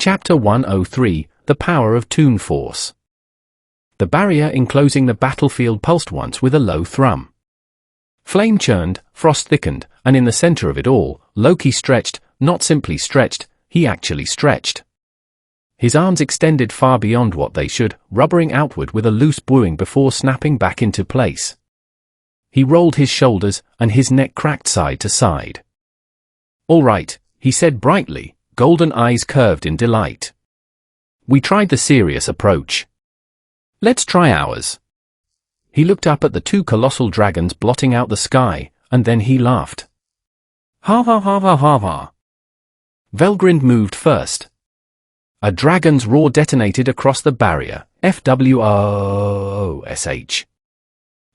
Chapter 103, The Power of Toon Force. The barrier enclosing the battlefield pulsed once with a low thrum. Flame churned, frost thickened, and in the center of it all, Loki stretched, not simply stretched, he actually stretched. His arms extended far beyond what they should, rubbering outward with a loose bowing before snapping back into place. He rolled his shoulders, and his neck cracked side to side. "All right," he said brightly, golden eyes curved in delight. "We tried the serious approach. Let's try ours." He looked up at the two colossal dragons blotting out the sky, and then he laughed. Ha ha ha ha ha ha. Velgrind moved first. A dragon's roar detonated across the barrier, FWOSH.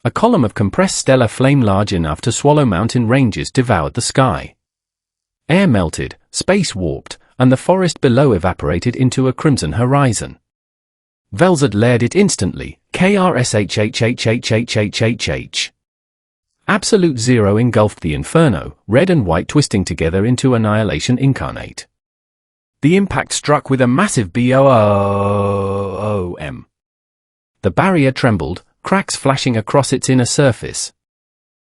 A column of compressed stellar flame large enough to swallow mountain ranges devoured the sky. Air melted, space warped, and the forest below evaporated into a crimson horizon. Velzard layered it instantly, KRSHHHHHHH. Absolute zero engulfed the inferno, red and white twisting together into annihilation incarnate. The impact struck with a massive BOOM. The barrier trembled, cracks flashing across its inner surface.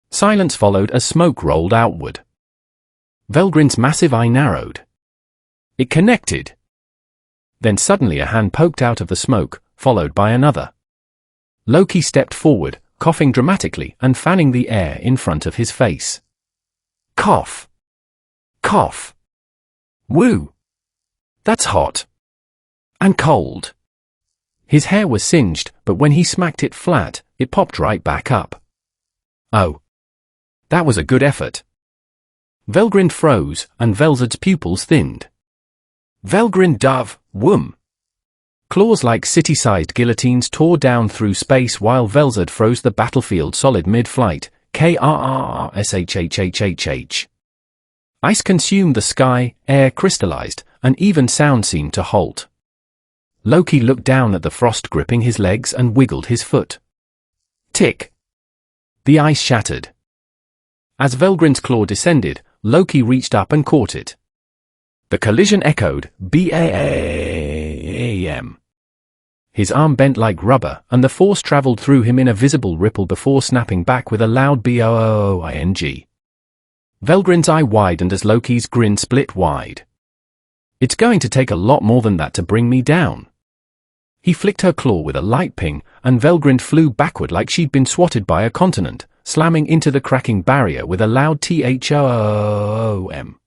Silence followed as smoke rolled outward. Velgrind's massive eye narrowed. It connected. Then suddenly a hand poked out of the smoke, followed by another. Loki stepped forward, coughing dramatically and fanning the air in front of his face. Cough. Cough. Woo. That's hot. And cold. His hair was singed, but when he smacked it flat, it popped right back up. Oh. That was a good effort. Velgrind froze, and Velzard's pupils thinned. Velgrind dove, whoom. Claws like city-sized guillotines tore down through space while Velzard froze the battlefield solid mid-flight, KRRSHHHHH. Ice consumed the sky, air crystallized, and even sound seemed to halt. Loki looked down at the frost gripping his legs and wiggled his foot. Tick. The ice shattered. As Velgrind's claw descended, Loki reached up and caught it. The collision echoed, BAAM. His arm bent like rubber, and the force traveled through him in a visible ripple before snapping back with a loud BOOING. Velgrind's eye widened as Loki's grin split wide. It's going to take a lot more than that to bring me down. He flicked her claw with a light ping, and Velgrind flew backward like she'd been swatted by a continent, slamming into the cracking barrier with a loud THOOM.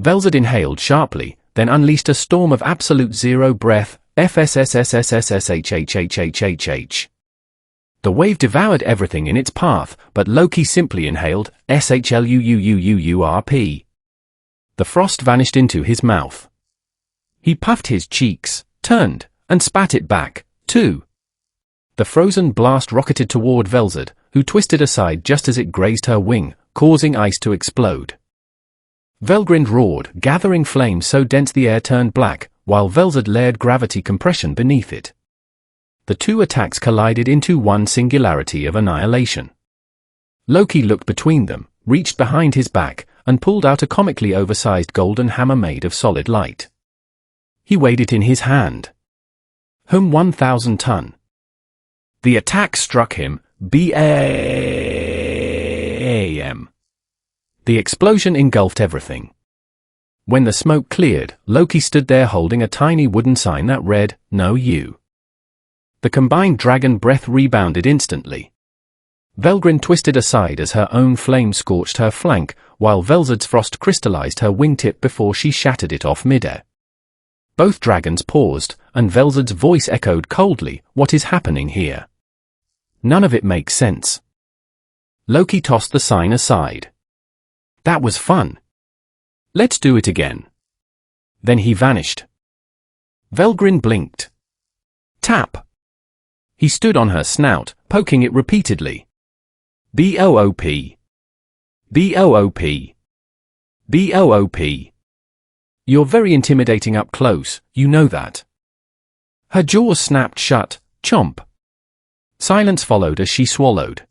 Velzard inhaled sharply, then unleashed a storm of absolute zero breath, FSSSSSSSHHHHHH. The wave devoured everything in its path, but Loki simply inhaled, SHLUUUUURP. The frost vanished into his mouth. He puffed his cheeks, turned, and spat it back, too. The frozen blast rocketed toward Velzard, who twisted aside just as it grazed her wing, causing ice to explode. Velgrind roared, gathering flame so dense the air turned black, while Velzard layered gravity compression beneath it. The two attacks collided into one singularity of annihilation. Loki looked between them, reached behind his back, and pulled out a comically oversized golden hammer made of solid light. He weighed it in his hand. 1,000 ton. The attack struck him, BAAM. The explosion engulfed everything. When the smoke cleared, Loki stood there holding a tiny wooden sign that read, "No you." The combined dragon breath rebounded instantly. Velgrind twisted aside as her own flame scorched her flank, while Velzard's frost crystallized her wingtip before she shattered it off midair. Both dragons paused, and Velzard's voice echoed coldly, "What is happening here? None of it makes sense." Loki tossed the sign aside. "That was fun. Let's do it again." Then he vanished. Velgrind blinked. Tap. He stood on her snout, poking it repeatedly. BOOP. BOOP. BOOP. You're very intimidating up close, you know that. Her jaws snapped shut, chomp. Silence followed as she swallowed.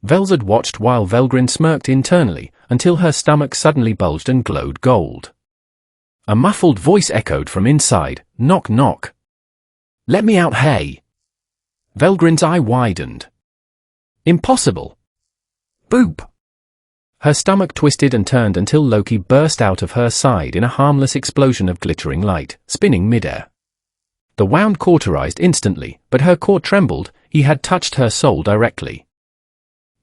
Velzard watched while Velgrind smirked internally, until her stomach suddenly bulged and glowed gold. A muffled voice echoed from inside, "Knock knock." "Let me out, hey." Velgrin's eye widened. "Impossible." Boop. Her stomach twisted and turned until Loki burst out of her side in a harmless explosion of glittering light, spinning midair. The wound cauterized instantly, but her core trembled. He had touched her soul directly.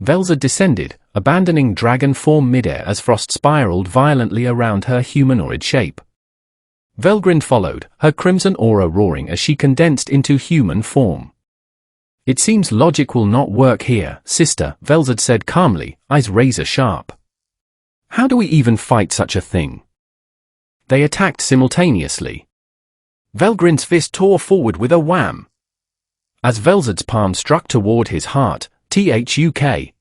Velzad descended, abandoning dragon form midair as frost spiraled violently around her humanoid shape. Velgrind followed, her crimson aura roaring as she condensed into human form. "It seems logic will not work here, sister," Velzad said calmly, eyes razor sharp. "How do we even fight such a thing?" They attacked simultaneously. Velgrind's fist tore forward with a wham. As Velzad's palm struck toward his heart, thuk.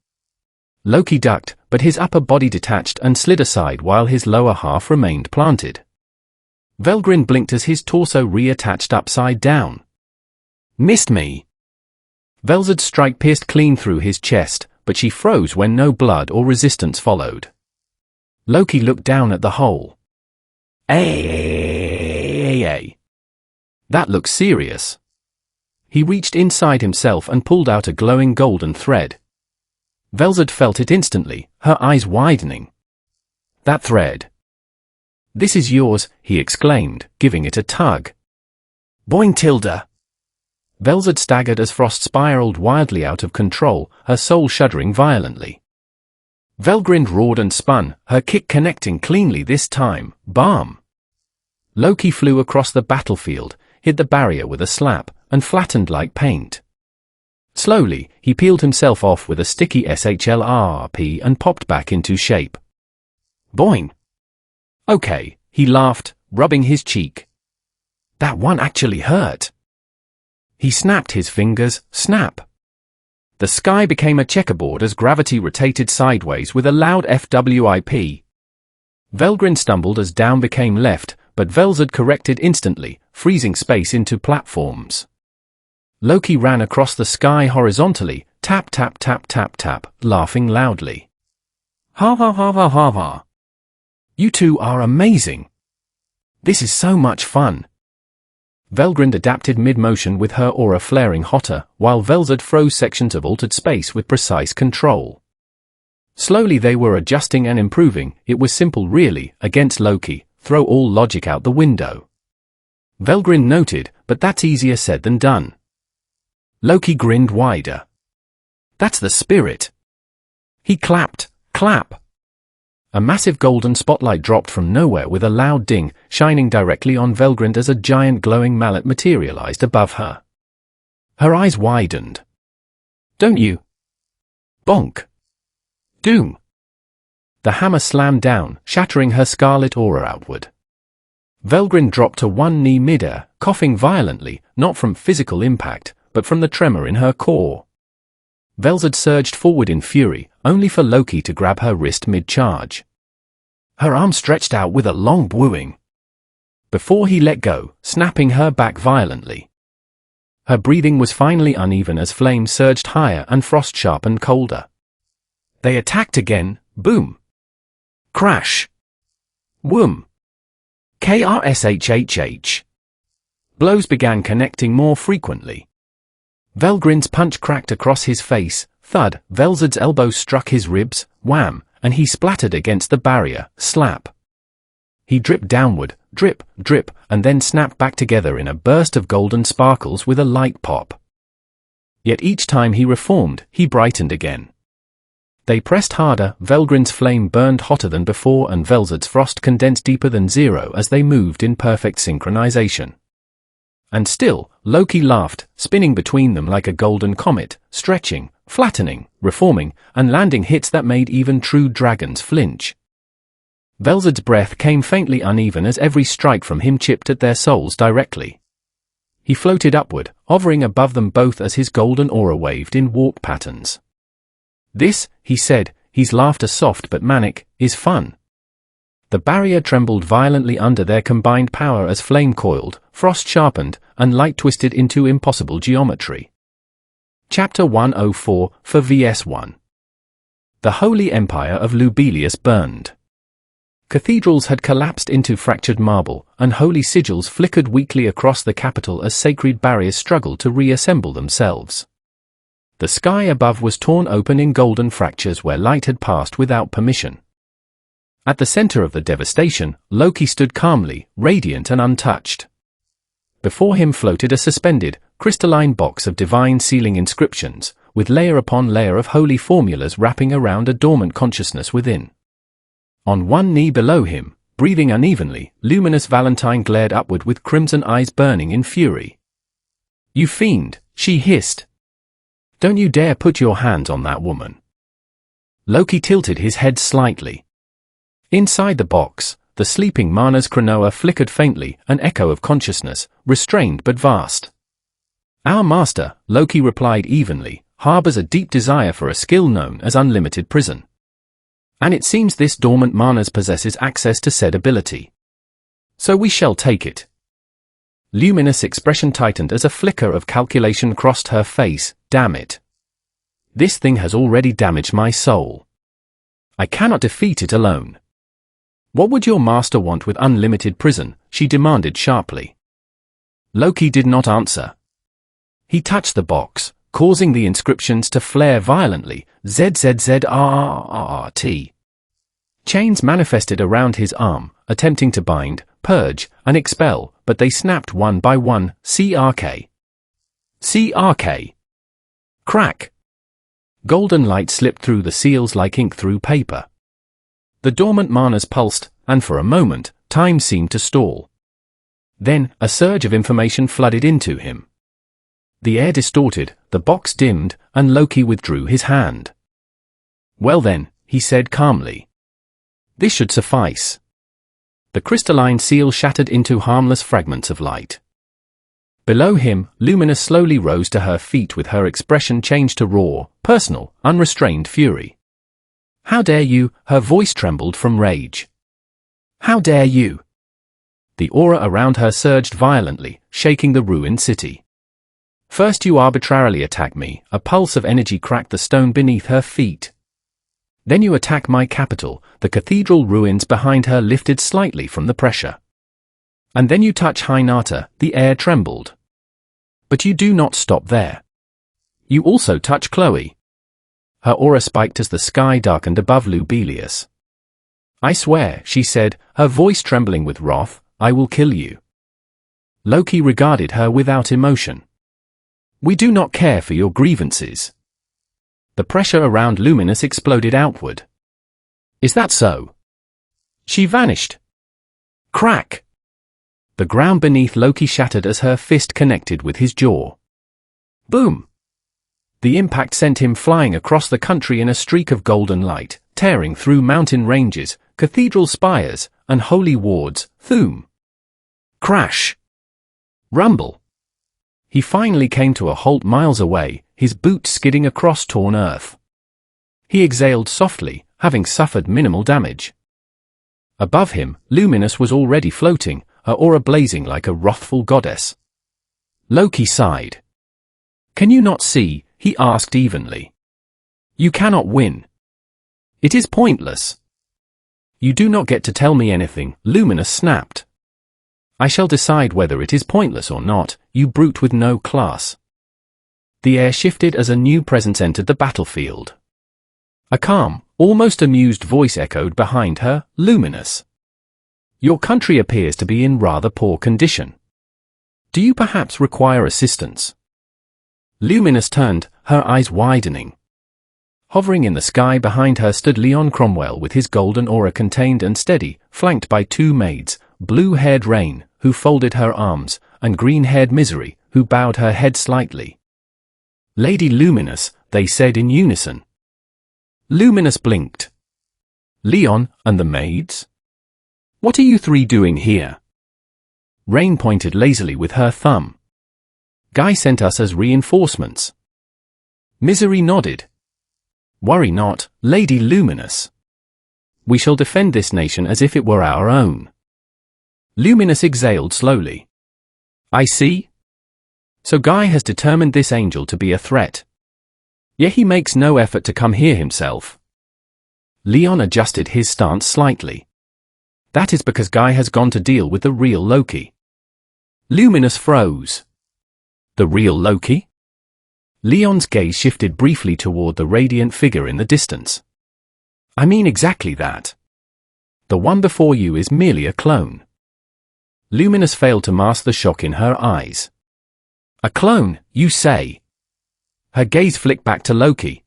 Loki ducked, but his upper body detached and slid aside while his lower half remained planted. Velgrind blinked as his torso reattached upside down. "Missed me." Velzad's strike pierced clean through his chest, but she froze when no blood or resistance followed. Loki looked down at the hole. Ay. That looks serious. He reached inside himself and pulled out a glowing golden thread. Velzad felt it instantly, her eyes widening. "That thread." "This is yours," he exclaimed, giving it a tug. "Boing tilde." Velzad staggered as frost spiraled wildly out of control, her soul shuddering violently. Velgrind roared and spun, her kick connecting cleanly this time. Bam! Loki flew across the battlefield, hit the barrier with a slap, and flattened like paint. Slowly, he peeled himself off with a sticky SHLRP and popped back into shape. Boing! "Okay," he laughed, rubbing his cheek. "That one actually hurt." He snapped his fingers, snap. The sky became a checkerboard as gravity rotated sideways with a loud FWIP. Velgrind stumbled as down became left, but Velzad corrected instantly, freezing space into platforms. Loki ran across the sky horizontally, tap tap tap tap tap, laughing loudly. "Ha ha ha ha ha ha. You two are amazing. This is so much fun." Velgrind adapted mid-motion with her aura flaring hotter, while Velzad froze sections of altered space with precise control. Slowly they were adjusting and improving. It was simple really, against Loki, throw all logic out the window. Velgrind noted, but that's easier said than done. Loki grinned wider. "That's the spirit." He clapped, clap. A massive golden spotlight dropped from nowhere with a loud ding, shining directly on Velgrind as a giant glowing mallet materialized above her. Her eyes widened. "Don't you?" Bonk. Doom. The hammer slammed down, shattering her scarlet aura outward. Velgrind dropped to one knee midair, coughing violently, not from physical impact, but from the tremor in her core. Velzad surged forward in fury, only for Loki to grab her wrist mid-charge. Her arm stretched out with a long bwooing. Before he let go, snapping her back violently. Her breathing was finally uneven as flames surged higher and frost sharpened colder. They attacked again, boom. Crash. Whoom. KRSHHH. Blows began connecting more frequently. Velgrind's punch cracked across his face, thud, Velzad's elbow struck his ribs, wham, and he splattered against the barrier, slap. He dripped downward, drip, drip, and then snapped back together in a burst of golden sparkles with a light pop. Yet each time he reformed, he brightened again. They pressed harder, Velgrind's flame burned hotter than before and Velzad's frost condensed deeper than zero as they moved in perfect synchronization. And still, Loki laughed, spinning between them like a golden comet, stretching, flattening, reforming, and landing hits that made even true dragons flinch. Velzad's breath came faintly uneven as every strike from him chipped at their souls directly. He floated upward, hovering above them both as his golden aura waved in warp patterns. "This," he said, his laughter soft but manic, "is fun." The barrier trembled violently under their combined power as flame coiled, frost sharpened, and light twisted into impossible geometry. Chapter 104, for VS1. The Holy Empire of Lubelius burned. Cathedrals had collapsed into fractured marble, and holy sigils flickered weakly across the capital as sacred barriers struggled to reassemble themselves. The sky above was torn open in golden fractures where light had passed without permission. At the center of the devastation, Loki stood calmly, radiant and untouched. Before him floated a suspended, crystalline box of divine sealing inscriptions, with layer upon layer of holy formulas wrapping around a dormant consciousness within. On one knee below him, breathing unevenly, luminous Valentine glared upward with crimson eyes burning in fury. "You fiend," she hissed. "Don't you dare put your hands on that woman." Loki tilted his head slightly. Inside the box, the sleeping Mana's Cronoa flickered faintly, an echo of consciousness, restrained but vast. "Our master," Loki replied evenly, "harbors a deep desire for a skill known as unlimited prison. And it seems this dormant Mana's possesses access to said ability. So we shall take it." Luminous' expression tightened as a flicker of calculation crossed her face. "Damn it. This thing has already damaged my soul. I cannot defeat it alone." "What would your master want with unlimited prison?" she demanded sharply. Loki did not answer. He touched the box, causing the inscriptions to flare violently. ZZZRRT. Chains manifested around his arm, attempting to bind, purge, and expel, but they snapped one by one. CRK. CRK. Crack. Golden light slipped through the seals like ink through paper. The dormant manas pulsed, and for a moment, time seemed to stall. Then, a surge of information flooded into him. The air distorted, the box dimmed, and Loki withdrew his hand. "Well then," he said calmly. "This should suffice." The crystalline seal shattered into harmless fragments of light. Below him, Luminous slowly rose to her feet with her expression changed to raw, personal, unrestrained fury. "How dare you?" Her voice trembled from rage. "How dare you?" The aura around her surged violently, shaking the ruined city. "First you arbitrarily attack me," a pulse of energy cracked the stone beneath her feet. "Then you attack my capital," the cathedral ruins behind her lifted slightly from the pressure. "And then you touch Hinata," the air trembled. "But you do not stop there. You also touch Chloe." Her aura spiked as the sky darkened above Lubelius. "I swear," she said, her voice trembling with wrath, "I will kill you." Loki regarded her without emotion. "We do not care for your grievances." The pressure around Luminous exploded outward. "Is that so?" She vanished. Crack! The ground beneath Loki shattered as her fist connected with his jaw. Boom! The impact sent him flying across the country in a streak of golden light, tearing through mountain ranges, cathedral spires, and holy wards. Thoom! Crash! Rumble! He finally came to a halt miles away, his boots skidding across torn earth. He exhaled softly, having suffered minimal damage. Above him, Luminous was already floating, her aura blazing like a wrathful goddess. Loki sighed. "Can you not see?" he asked evenly. "You cannot win. It is pointless." "You do not get to tell me anything," Luminous snapped. "I shall decide whether it is pointless or not, you brute with no class." The air shifted as a new presence entered the battlefield. A calm, almost amused voice echoed behind her, "Luminous. Your country appears to be in rather poor condition. Do you perhaps require assistance?" Luminous turned, her eyes widening. Hovering in the sky behind her stood Leon Cromwell with his golden aura contained and steady, flanked by two maids, blue-haired Rain, who folded her arms, and green-haired Misery, who bowed her head slightly. "Lady Luminous," they said in unison. Luminous blinked. "Leon, and the maids? What are you three doing here?" Rain pointed lazily with her thumb. "Guy sent us as reinforcements." Misery nodded. "Worry not, Lady Luminous. We shall defend this nation as if it were our own." Luminous exhaled slowly. "I see. So Guy has determined this angel to be a threat. Yet he makes no effort to come here himself." Leon adjusted his stance slightly. That is because Guy has gone to deal with the real Loki. Luminous froze. The real Loki? Leon's gaze shifted briefly toward the radiant figure in the distance. I mean exactly that. The one before you is merely a clone. Luminous failed to mask the shock in her eyes. A clone, you say? Her gaze flicked back to Loki.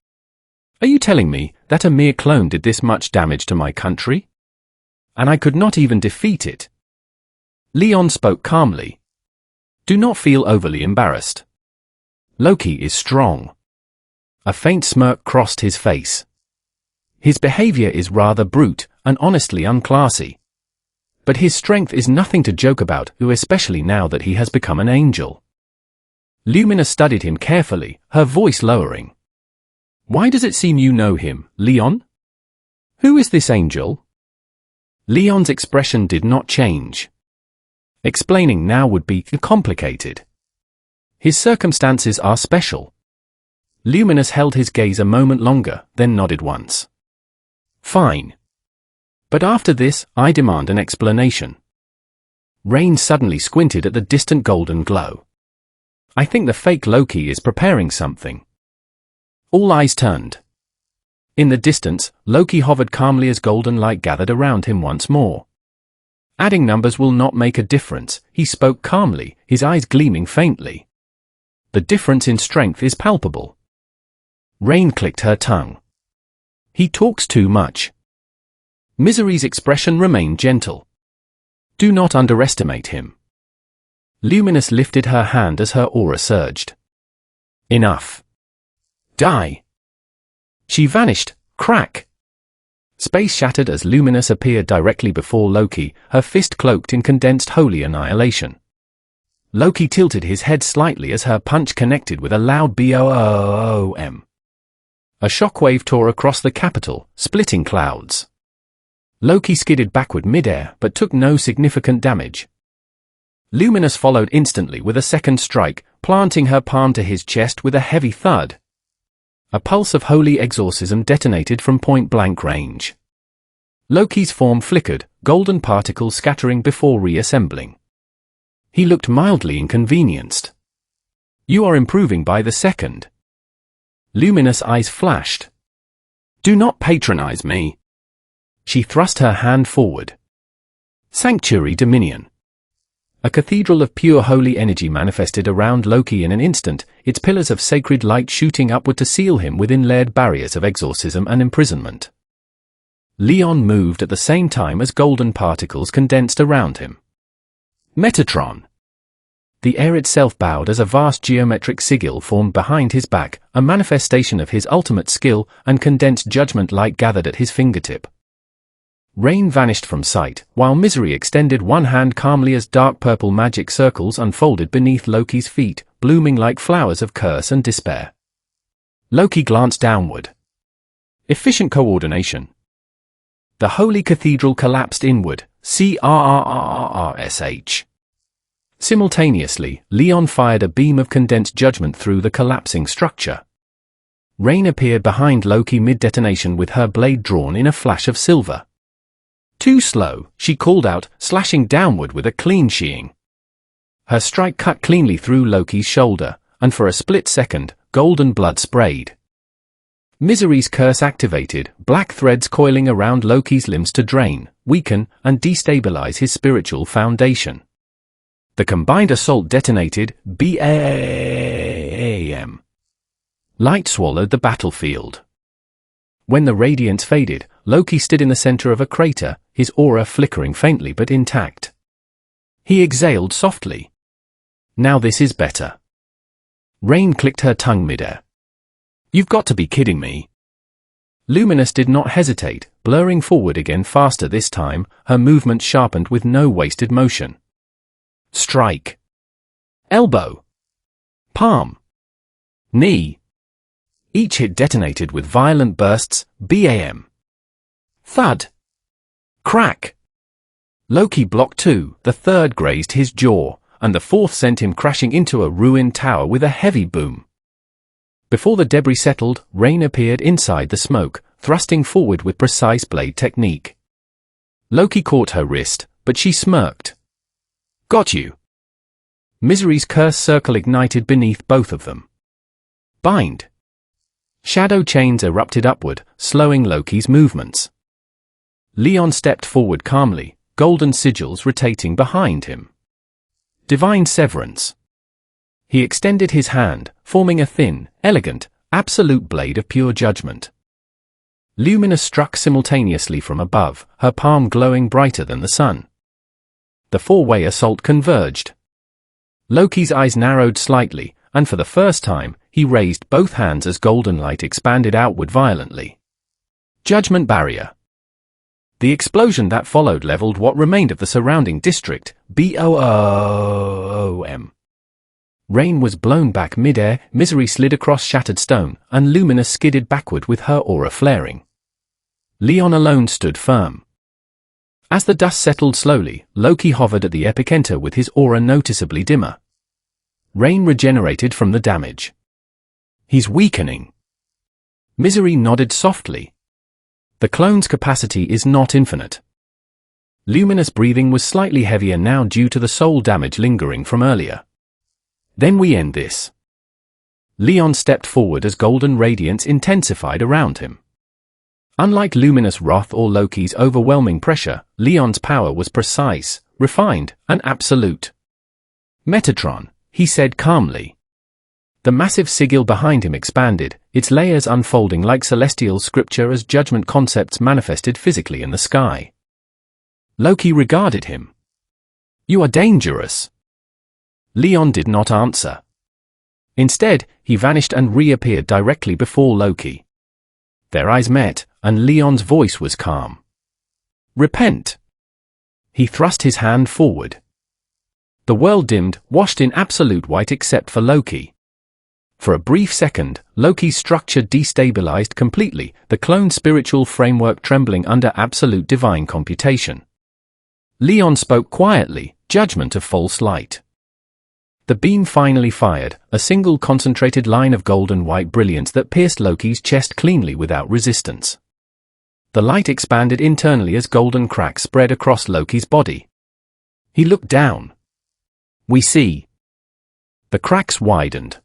Are you telling me that a mere clone did this much damage to my country? And I could not even defeat it? Leon spoke calmly. Do not feel overly embarrassed. Loki is strong. A faint smirk crossed his face. His behavior is rather brute and honestly unclassy. But his strength is nothing to joke about, especially now that he has become an angel. Lumina studied him carefully, her voice lowering. Why does it seem you know him, Leon? Who is this angel? Leon's expression did not change. Explaining now would be complicated. His circumstances are special. Luminous held his gaze a moment longer, then nodded once. Fine. But after this, I demand an explanation. Rain suddenly squinted at the distant golden glow. I think the fake Loki is preparing something. All eyes turned. In the distance, Loki hovered calmly as golden light gathered around him once more. Adding numbers will not make a difference, he spoke calmly, his eyes gleaming faintly. The difference in strength is palpable. Rain clicked her tongue. He talks too much. Misery's expression remained gentle. Do not underestimate him. Luminous lifted her hand as her aura surged. Enough. Die. She vanished, crack. Space shattered as Luminous appeared directly before Loki, her fist cloaked in condensed holy annihilation. Loki tilted his head slightly as her punch connected with a loud boom. A shockwave tore across the capital, splitting clouds. Loki skidded backward midair but took no significant damage. Luminous followed instantly with a second strike, planting her palm to his chest with a heavy thud. A pulse of holy exorcism detonated from point-blank range. Loki's form flickered, golden particles scattering before reassembling. He looked mildly inconvenienced. You are improving by the second. Luminous eyes flashed. Do not patronize me. She thrust her hand forward. Sanctuary Dominion. A cathedral of pure holy energy manifested around Loki in an instant, its pillars of sacred light shooting upward to seal him within layered barriers of exorcism and imprisonment. Leon moved at the same time as golden particles condensed around him. Metatron. The air itself bowed as a vast geometric sigil formed behind his back, a manifestation of his ultimate skill, and condensed judgment light gathered at his fingertip. Rain vanished from sight, while Misery extended one hand calmly as dark purple magic circles unfolded beneath Loki's feet, blooming like flowers of curse and despair. Loki glanced downward. Efficient coordination. The holy cathedral collapsed inward, crrrrsh. Simultaneously, Leon fired a beam of condensed judgment through the collapsing structure. Rain appeared behind Loki mid-detonation with her blade drawn in a flash of silver. Too slow, she called out, slashing downward with a clean sheeing. Her strike cut cleanly through Loki's shoulder, and for a split second, golden blood sprayed. Misery's curse activated, black threads coiling around Loki's limbs to drain, weaken, and destabilize his spiritual foundation. The combined assault detonated, BAM. Light swallowed the battlefield. When the radiance faded, Loki stood in the center of a crater, his aura flickering faintly but intact. He exhaled softly. Now this is better. Rain clicked her tongue midair. You've got to be kidding me. Luminous did not hesitate, blurring forward again faster this time, her movement sharpened with no wasted motion. Strike. Elbow. Palm. Knee. Each hit detonated with violent bursts, BAM. Thud. Crack. Loki blocked two, the third grazed his jaw, and the fourth sent him crashing into a ruined tower with a heavy boom. Before the debris settled, Rain appeared inside the smoke, thrusting forward with precise blade technique. Loki caught her wrist, but she smirked. Got you. Misery's curse circle ignited beneath both of them. Bind. Shadow chains erupted upward, slowing Loki's movements. Leon stepped forward calmly, golden sigils rotating behind him. Divine severance. He extended his hand, forming a thin, elegant, absolute blade of pure judgment. Lumina struck simultaneously from above, her palm glowing brighter than the sun. The four-way assault converged. Loki's eyes narrowed slightly, and for the first time, he raised both hands as golden light expanded outward violently. Judgment barrier. The explosion that followed leveled what remained of the surrounding district, BOOM. Rain was blown back mid-air, Misery slid across shattered stone, and Lumina skidded backward with her aura flaring. Leon alone stood firm. As the dust settled slowly, Loki hovered at the epicenter with his aura noticeably dimmer. Rain regenerated from the damage. He's weakening. Misery nodded softly. The clone's capacity is not infinite. Luminous breathing was slightly heavier now due to the soul damage lingering from earlier. Then we end this. Leon stepped forward as golden radiance intensified around him. Unlike Luminous wrath or Loki's overwhelming pressure, Leon's power was precise, refined, and absolute. Metatron, he said calmly. The massive sigil behind him expanded, its layers unfolding like celestial scripture as judgment concepts manifested physically in the sky. Loki regarded him. You are dangerous. Leon did not answer. Instead, he vanished and reappeared directly before Loki. Their eyes met, and Leon's voice was calm. Repent. He thrust his hand forward. The world dimmed, washed in absolute white except for Loki. For a brief second, Loki's structure destabilized completely, the clone's spiritual framework trembling under absolute divine computation. Leon spoke quietly, judgment of false light. The beam finally fired, a single concentrated line of golden-white brilliance that pierced Loki's chest cleanly without resistance. The light expanded internally as golden cracks spread across Loki's body. He looked down. We see. The cracks widened.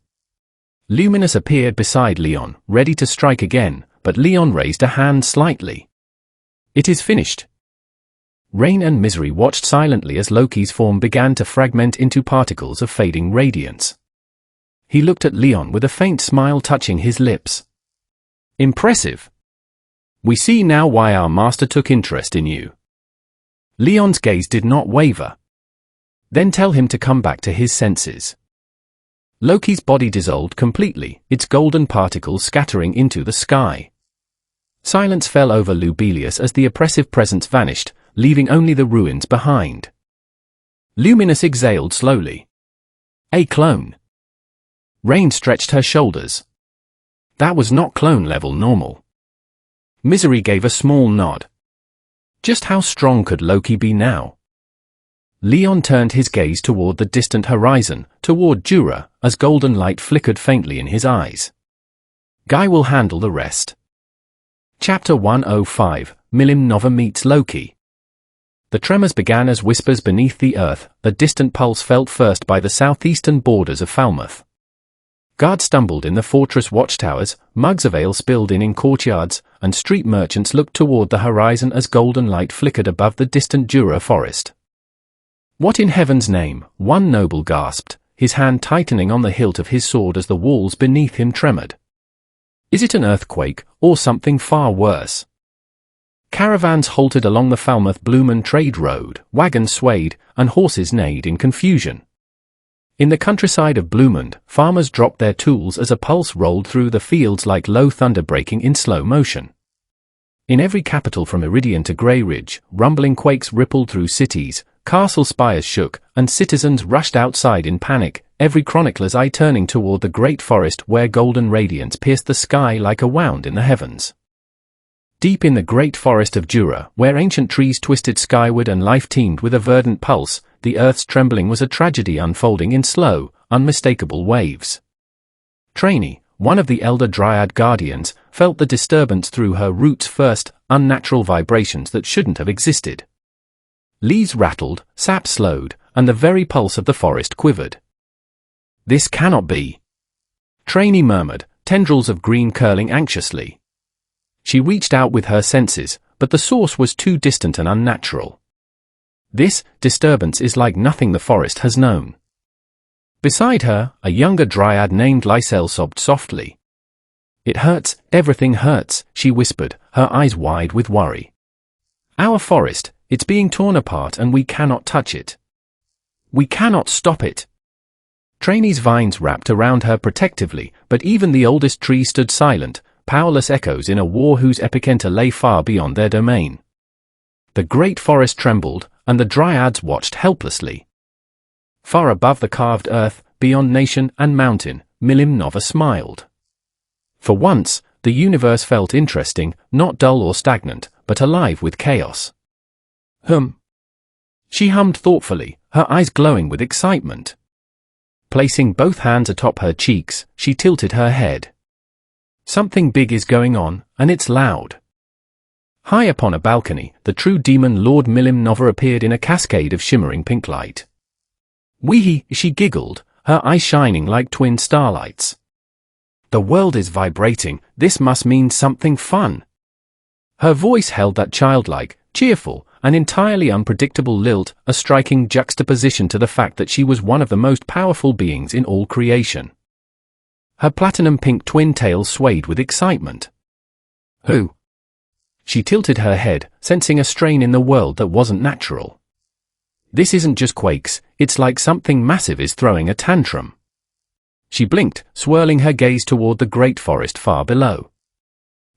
Luminous appeared beside Leon, ready to strike again, but Leon raised a hand slightly. It is finished. Rain and Misery watched silently as Loki's form began to fragment into particles of fading radiance. He looked at Leon with a faint smile touching his lips. Impressive. We see now why our master took interest in you. Leon's gaze did not waver. Then tell him to come back to his senses. Loki's body dissolved completely, its golden particles scattering into the sky. Silence fell over Lubelius as the oppressive presence vanished, leaving only the ruins behind. Luminous exhaled slowly. A clone. Rain stretched her shoulders. That was not clone-level normal. Misery gave a small nod. Just how strong could Loki be now? Leon turned his gaze toward the distant horizon, toward Jura, as golden light flickered faintly in his eyes. Guy will handle the rest. Chapter 105, Milim Nova meets Loki. The tremors began as whispers beneath the earth, a distant pulse felt first by the southeastern borders of Falmouth. Guards stumbled in the fortress watchtowers, mugs of ale spilled in courtyards, and street merchants looked toward the horizon as golden light flickered above the distant Jura forest. What in heaven's name? One noble gasped, his hand tightening on the hilt of his sword as the walls beneath him tremored. Is it an earthquake, or something far worse? Caravans halted along the Falmouth-Blumen trade road, wagons swayed, and horses neighed in confusion. In the countryside of Blumen, farmers dropped their tools as a pulse rolled through the fields like low thunder breaking in slow motion. In every capital from Iridian to Grey Ridge, rumbling quakes rippled through cities, castle spires shook, and citizens rushed outside in panic, every chronicler's eye turning toward the great forest where golden radiance pierced the sky like a wound in the heavens. Deep in the great forest of Jura, where ancient trees twisted skyward and life teemed with a verdant pulse, the earth's trembling was a tragedy unfolding in slow, unmistakable waves. Traini, one of the elder Dryad guardians, felt the disturbance through her roots first, unnatural vibrations that shouldn't have existed. Leaves rattled, sap slowed, and the very pulse of the forest quivered. "This cannot be," Trainee murmured, tendrils of green curling anxiously. She reached out with her senses, but the source was too distant and unnatural. "This disturbance is like nothing the forest has known." Beside her, a younger dryad named Lysel sobbed softly. "It hurts, everything hurts," she whispered, her eyes wide with worry. "Our forest, it's being torn apart and we cannot touch it. We cannot stop it." Trainee's vines wrapped around her protectively, but even the oldest tree stood silent, powerless echoes in a war whose epicenter lay far beyond their domain. The great forest trembled, and the dryads watched helplessly. Far above the carved earth, beyond nation and mountain, Milim Nova smiled. For once, the universe felt interesting, not dull or stagnant, but alive with chaos. She hummed thoughtfully, her eyes glowing with excitement. Placing both hands atop her cheeks, she tilted her head. "Something big is going on, and it's loud." High upon a balcony, the true demon Lord Milim Nova appeared in a cascade of shimmering pink light. "Wee-hee," she giggled, her eyes shining like twin starlights. "The world is vibrating, this must mean something fun." Her voice held that childlike, cheerful, and entirely unpredictable lilt, a striking juxtaposition to the fact that she was one of the most powerful beings in all creation. Her platinum-pink twin tails swayed with excitement. "Who?" She tilted her head, sensing a strain in the world that wasn't natural. "This isn't just quakes, it's like something massive is throwing a tantrum." She blinked, swirling her gaze toward the great forest far below.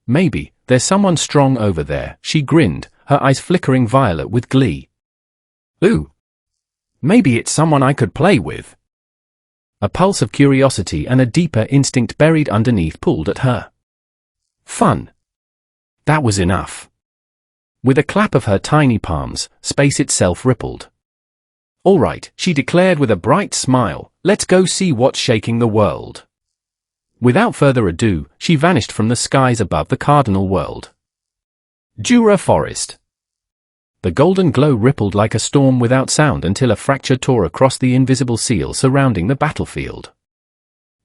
"Maybe, there's someone strong over there," she grinned, her eyes flickering violet with glee. "Ooh! Maybe it's someone I could play with." A pulse of curiosity and a deeper instinct buried underneath pulled at her. Fun. That was enough. With a clap of her tiny palms, space itself rippled. "All right," she declared with a bright smile, "let's go see what's shaking the world." Without further ado, she vanished from the skies above the Cardinal World. Jura Forest. The golden glow rippled like a storm without sound until a fracture tore across the invisible seal surrounding the battlefield.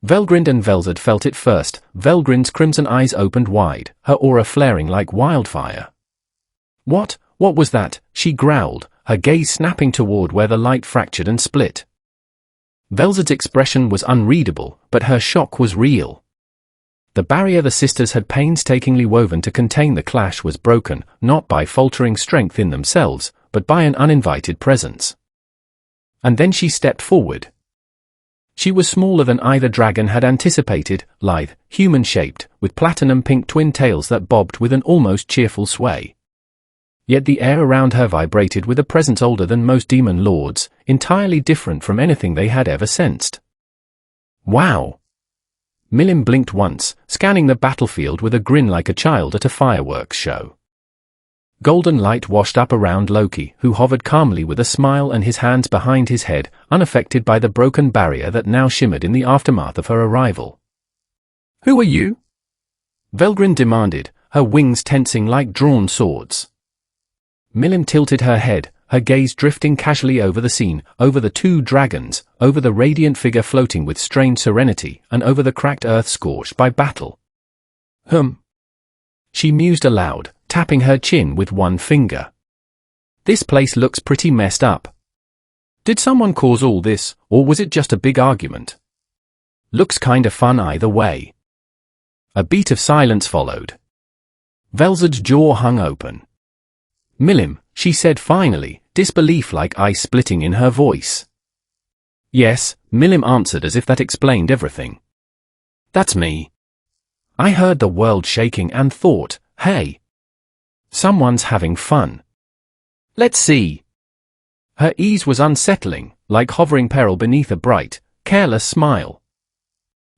Velgrind and Velzard felt it first. Velgrind's crimson eyes opened wide, her aura flaring like wildfire. What was that?" she growled, her gaze snapping toward where the light fractured and split. Velzard's expression was unreadable, but her shock was real. The barrier the sisters had painstakingly woven to contain the clash was broken, not by faltering strength in themselves, but by an uninvited presence. And then she stepped forward. She was smaller than either dragon had anticipated, lithe, human-shaped, with platinum-pink twin tails that bobbed with an almost cheerful sway. Yet the air around her vibrated with a presence older than most demon lords, entirely different from anything they had ever sensed. "Wow!" Milim blinked once, scanning the battlefield with a grin like a child at a fireworks show. Golden light washed up around Loki, who hovered calmly with a smile and his hands behind his head, unaffected by the broken barrier that now shimmered in the aftermath of her arrival. "Who are you?" Velgrind demanded, her wings tensing like drawn swords. Milim tilted her head, her gaze drifting casually over the scene, over the two dragons, over the radiant figure floating with strange serenity, and over the cracked earth scorched by battle. She mused aloud, tapping her chin with one finger. "This place looks pretty messed up. Did someone cause all this, or was it just a big argument? Looks kinda fun either way." A beat of silence followed. Velzard's jaw hung open. "Milim," she said finally, disbelief like ice splitting in her voice. "Yes," Milim answered as if that explained everything. "That's me. I heard the world shaking and thought, hey, someone's having fun. Let's see." Her ease was unsettling, like hovering peril beneath a bright, careless smile.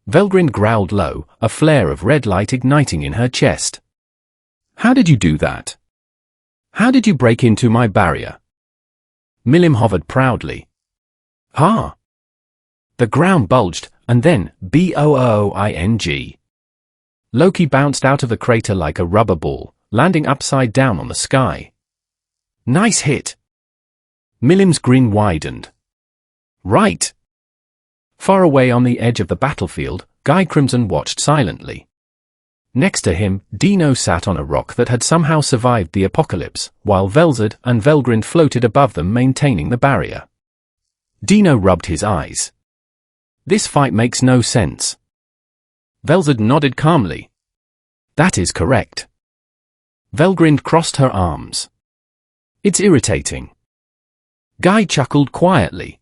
Velgrind growled low, a flare of red light igniting in her chest. "How did you do that? How did you break into my barrier?" Milim hovered proudly. "Ha!" The ground bulged, and then, boing. Loki bounced out of the crater like a rubber ball, landing upside down on the sky. "Nice hit." Milim's grin widened. Right. Far away on the edge of the battlefield, Guy Crimson watched silently. Next to him, Dino sat on a rock that had somehow survived the apocalypse, while Velzard and Velgrind floated above them, maintaining the barrier. Dino rubbed his eyes. This fight makes no sense. Velzard nodded calmly. That is correct. Velgrind crossed her arms. It's irritating. Guy chuckled quietly.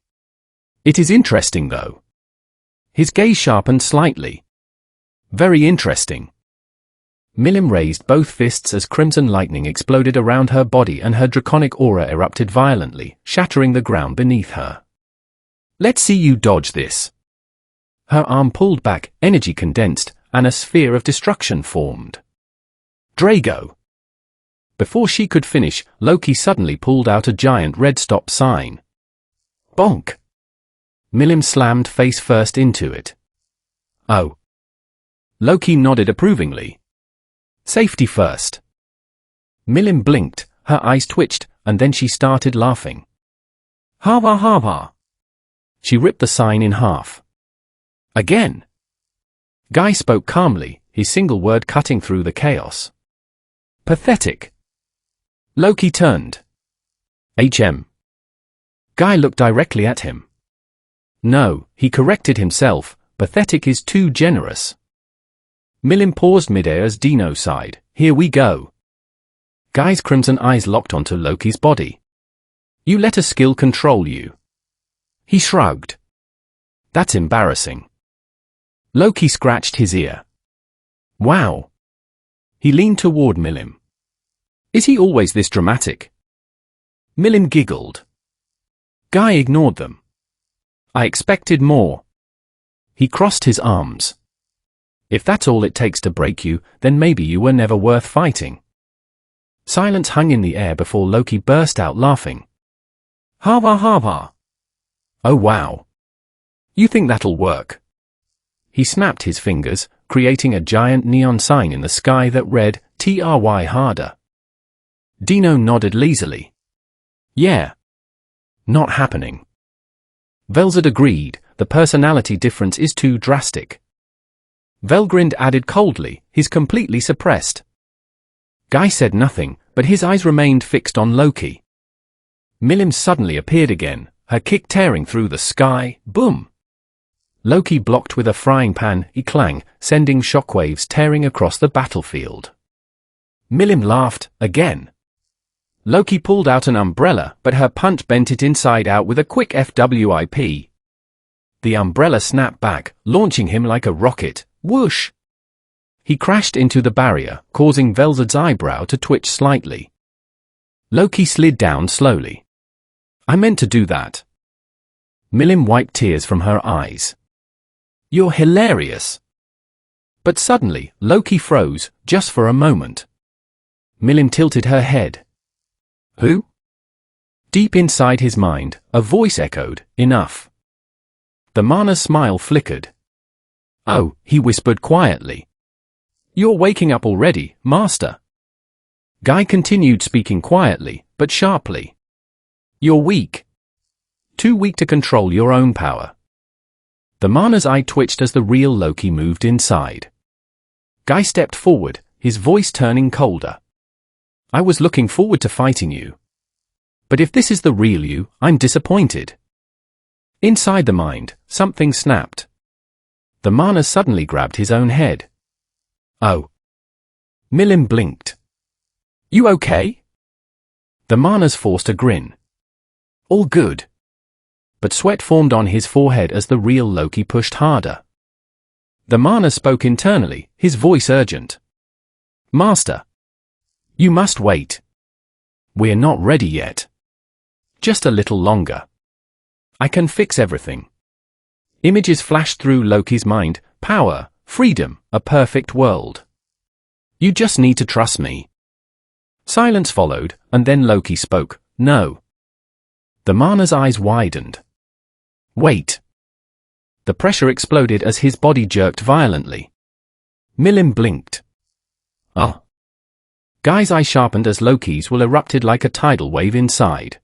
It is interesting though. His gaze sharpened slightly. Very interesting. Milim raised both fists as crimson lightning exploded around her body and her draconic aura erupted violently, shattering the ground beneath her. Let's see you dodge this. Her arm pulled back, energy condensed, and a sphere of destruction formed. Drago. Before she could finish, Loki suddenly pulled out a giant red stop sign. Bonk. Milim slammed face first into it. Oh. Loki nodded approvingly. Safety first. Milim blinked, her eyes twitched, and then she started laughing. Hava hava. She ripped the sign in half. Again. Guy spoke calmly, his single word cutting through the chaos. Pathetic. Loki turned. Guy looked directly at him. No, he corrected himself, pathetic is too generous. Milim paused midair as Dino sighed, here we go. Guy's crimson eyes locked onto Loki's body. You let a skill control you. He shrugged. That's embarrassing. Loki scratched his ear. Wow. He leaned toward Milim. Is he always this dramatic? Milim giggled. Guy ignored them. I expected more. He crossed his arms. If that's all it takes to break you, then maybe you were never worth fighting. Silence hung in the air before Loki burst out laughing. Hava hava. Oh wow. You think that'll work? He snapped his fingers, creating a giant neon sign in the sky that read, "Try harder." Dino nodded lazily. Yeah. Not happening. Velzard agreed, the personality difference is too drastic. Velgrind added coldly, he's completely suppressed. Guy said nothing, but his eyes remained fixed on Loki. Milim suddenly appeared again, her kick tearing through the sky, boom. Loki blocked with a frying pan, clang, sending shockwaves tearing across the battlefield. Milim laughed, again. Loki pulled out an umbrella, but her punch bent it inside out with a quick FWIP. The umbrella snapped back, launching him like a rocket, whoosh! He crashed into the barrier, causing Velzard's eyebrow to twitch slightly. Loki slid down slowly. I meant to do that. Milim wiped tears from her eyes. You're hilarious. But suddenly, Loki froze, just for a moment. Milim tilted her head. Who? Deep inside his mind, a voice echoed, enough. The Mana's smile flickered. Oh, he whispered quietly. You're waking up already, Master. Guy continued speaking quietly, but sharply. You're weak. Too weak to control your own power. The Mana's eye twitched as the real Loki moved inside. Guy stepped forward, his voice turning colder. I was looking forward to fighting you. But if this is the real you, I'm disappointed. Inside the mind, something snapped. The Mana suddenly grabbed his own head. Oh. Milim blinked. You okay? The Mana's forced a grin. All good. But sweat formed on his forehead as the real Loki pushed harder. The Mana spoke internally, his voice urgent. Master. You must wait. We're not ready yet. Just a little longer. I can fix everything. Images flashed through Loki's mind, power, freedom, a perfect world. You just need to trust me. Silence followed, and then Loki spoke, no. The Mana's eyes widened. Wait. The pressure exploded as his body jerked violently. Milim blinked. Oh. Guy's eye sharpened as Loki's will erupted like a tidal wave inside.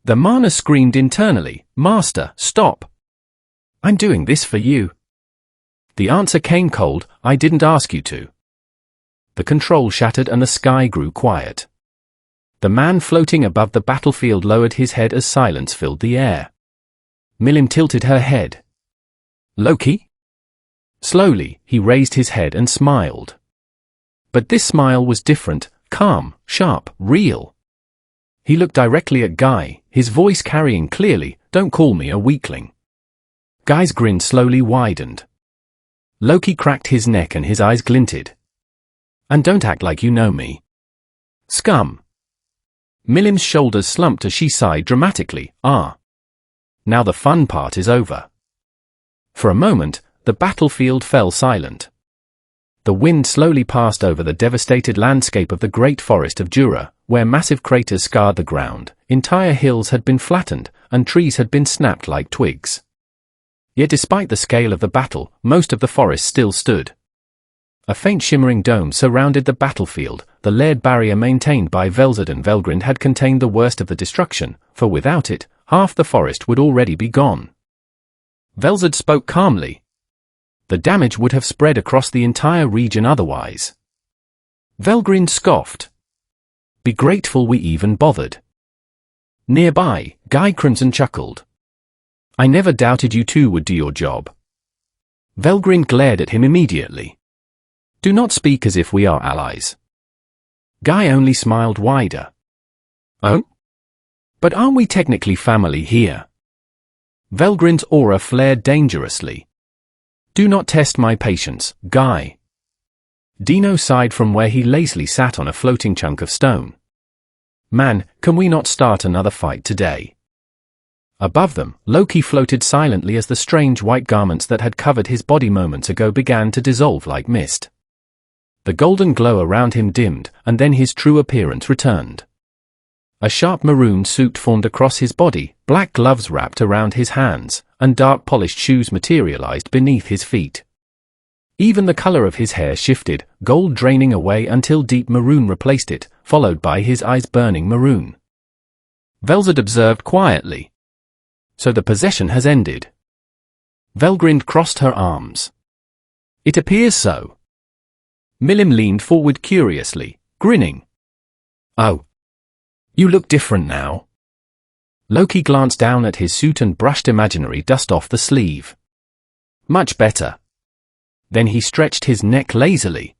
The mana screamed internally, "Master, stop! I'm doing this for you." The answer came cold, "I didn't ask you to." The control shattered and the sky grew quiet. The man floating above the battlefield lowered his head as silence filled the air. Milim tilted her head. "Loki?" Slowly, he raised his head and smiled. But this smile was different, calm, sharp, real. He looked directly at Guy, his voice carrying clearly, "Don't call me a weakling." Guy's grin slowly widened. Loki cracked his neck and his eyes glinted. "And don't act like you know me. Scum." Milim's shoulders slumped as she sighed dramatically, "Ah. Now the fun part is over." For a moment, the battlefield fell silent. The wind slowly passed over the devastated landscape of the great forest of Jura, where massive craters scarred the ground, entire hills had been flattened, and trees had been snapped like twigs. Yet despite the scale of the battle, most of the forest still stood. A faint shimmering dome surrounded the battlefield. The layered barrier maintained by Velzard and Velgrind had contained the worst of the destruction, for without it, half the forest would already be gone. Velzard spoke calmly. The damage would have spread across the entire region otherwise. Velgrind scoffed. "Be grateful we even bothered." Nearby, Guy Crimson chuckled. "I never doubted you two would do your job." Velgrind glared at him immediately. "Do not speak as if we are allies." Guy only smiled wider. "Oh? But aren't we technically family here?" Velgrind's aura flared dangerously. "Do not test my patience, Guy." Dino sighed from where he lazily sat on a floating chunk of stone. "Man, can we not start another fight today?" Above them, Loki floated silently as the strange white garments that had covered his body moments ago began to dissolve like mist. The golden glow around him dimmed, and then his true appearance returned. A sharp maroon suit formed across his body, black gloves wrapped around his hands, and dark polished shoes materialized beneath his feet. Even the color of his hair shifted, gold draining away until deep maroon replaced it, followed by his eyes burning maroon. Velzard observed quietly. "So the possession has ended." Velgrind crossed her arms. "It appears so." Milim leaned forward curiously, grinning. "Oh. You look different now." Loki glanced down at his suit and brushed imaginary dust off the sleeve. "Much better." Then he stretched his neck lazily.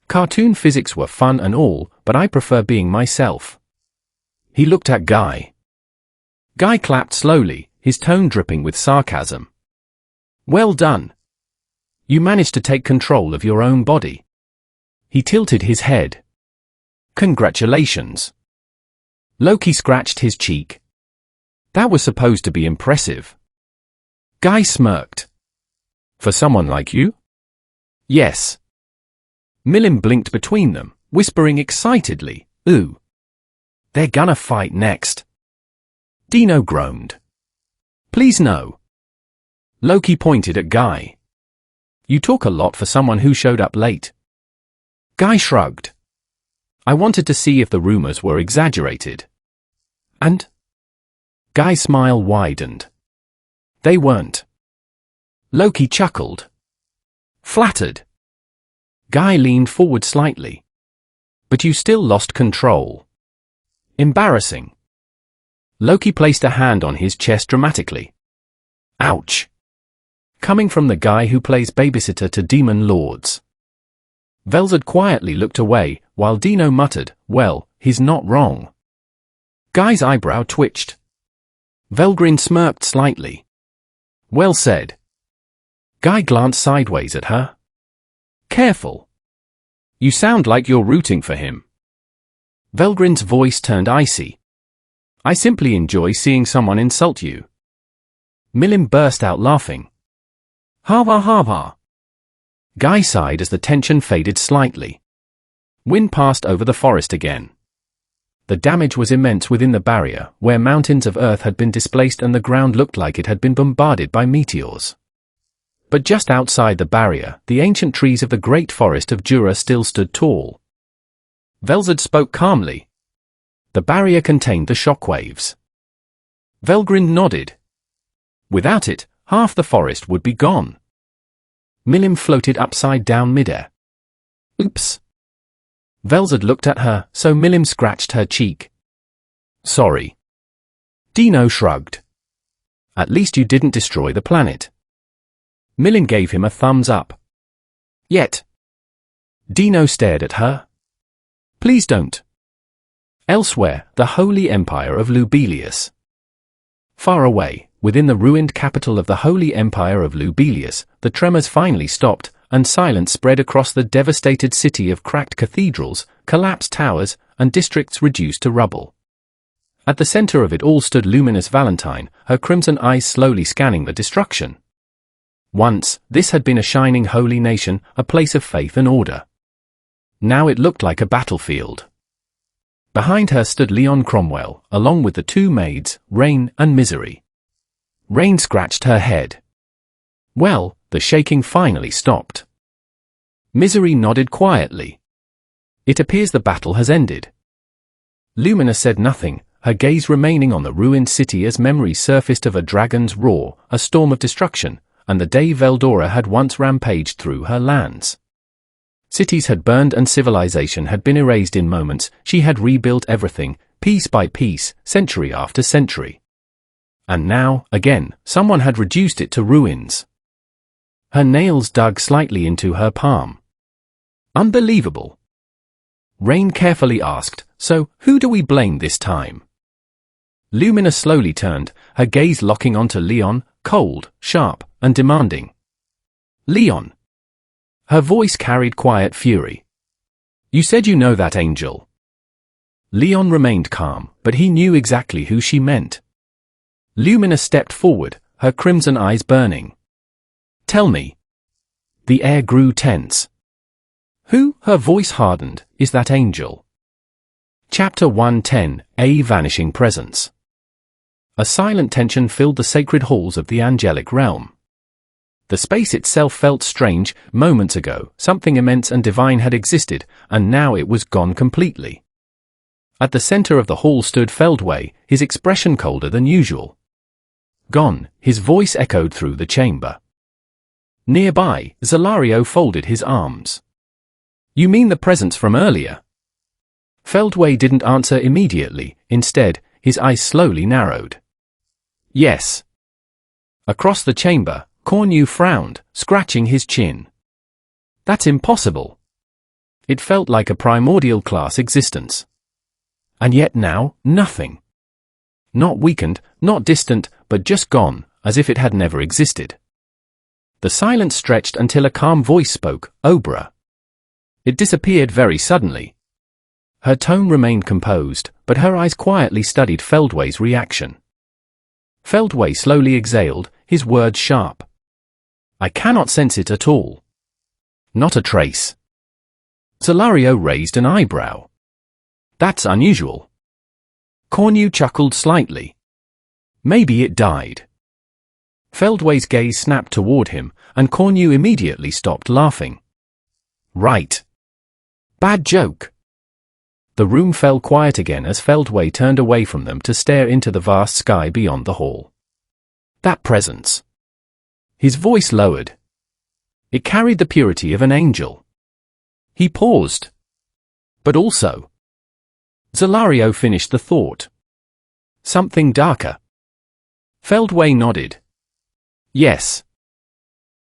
"Cartoon physics were fun and all, but I prefer being myself." He looked at Guy. Guy clapped slowly, his tone dripping with sarcasm. "Well done. You managed to take control of your own body." He tilted his head. "Congratulations." Loki scratched his cheek. "That was supposed to be impressive." Guy smirked. "For someone like you?" "Yes." Milim blinked between them, whispering excitedly, "Ooh. They're gonna fight next." Dino groaned. "Please no." Loki pointed at Guy. "You talk a lot for someone who showed up late." Guy shrugged. "I wanted to see if the rumors were exaggerated." "And?" Guy's smile widened. "They weren't." Loki chuckled. "Flattered." Guy leaned forward slightly. "But you still lost control. Embarrassing." Loki placed a hand on his chest dramatically. "Ouch." Coming from the guy who plays babysitter to demon lords. Velzard quietly looked away, while Dino muttered, "Well, he's not wrong." Guy's eyebrow twitched. Velgrind smirked slightly. "Well said." Guy glanced sideways at her. "Careful. You sound like you're rooting for him." Velgrind's voice turned icy. "I simply enjoy seeing someone insult you." Milim burst out laughing. "Hava hava." Guy sighed as the tension faded slightly. Wind passed over the forest again. The damage was immense within the barrier, where mountains of earth had been displaced and the ground looked like it had been bombarded by meteors. But just outside the barrier, the ancient trees of the great forest of Jura still stood tall. Velzard spoke calmly. The barrier contained the shockwaves. Velgrind nodded. Without it, half the forest would be gone. Milim floated upside down midair. Oops. Velzard looked at her, so Milim scratched her cheek. Sorry. Dino shrugged. At least you didn't destroy the planet. Milim gave him a thumbs up. Yet. Dino stared at her. Please don't. Elsewhere, the Holy Empire of Lubelius. Far away, within the ruined capital of the Holy Empire of Lubelius, the tremors finally stopped, and silence spread across the devastated city of cracked cathedrals, collapsed towers, and districts reduced to rubble. At the center of it all stood luminous Valentine, her crimson eyes slowly scanning the destruction. Once, this had been a shining holy nation, a place of faith and order. Now it looked like a battlefield. Behind her stood Leon Cromwell, along with the two maids, Rain and Misery. Rain scratched her head. Well, the shaking finally stopped. Misery nodded quietly. It appears the battle has ended. Lumina said nothing, her gaze remaining on the ruined city as memories surfaced of a dragon's roar, a storm of destruction, and the day Veldora had once rampaged through her lands. Cities had burned and civilization had been erased in moments. She had rebuilt everything, piece by piece, century after century. And now, again, someone had reduced it to ruins. Her nails dug slightly into her palm. Unbelievable. Rain carefully asked, so, who do we blame this time? Lumina slowly turned, her gaze locking onto Leon, cold, sharp, and demanding. Leon. Her voice carried quiet fury. You said you know that angel. Leon remained calm, but he knew exactly who she meant. Lumina stepped forward, her crimson eyes burning. Tell me. The air grew tense. Who, her voice hardened, is that angel? Chapter 110, A Vanishing Presence. A silent tension filled the sacred halls of the angelic realm. The space itself felt strange. Moments ago, something immense and divine had existed, and now it was gone completely. At the center of the hall stood Feldway, his expression colder than usual. Gone, his voice echoed through the chamber. Nearby, Zelario folded his arms. You mean the presence from earlier? Feldway didn't answer immediately, instead, his eyes slowly narrowed. Yes. Across the chamber, Cornu frowned, scratching his chin. That's impossible. It felt like a primordial class existence. And yet now, nothing. Not weakened, not distant, but just gone, as if it had never existed. The silence stretched until a calm voice spoke, Obra. It disappeared very suddenly. Her tone remained composed, but her eyes quietly studied Feldway's reaction. Feldway slowly exhaled, his words sharp. I cannot sense it at all. Not a trace. Zelario raised an eyebrow. That's unusual. Cornu chuckled slightly. Maybe it died. Feldway's gaze snapped toward him, and Cornu immediately stopped laughing. Right. Bad joke. The room fell quiet again as Feldway turned away from them to stare into the vast sky beyond the hall. That presence. His voice lowered. It carried the purity of an angel. He paused. But also. Zelario finished the thought. Something darker. Feldway nodded. Yes.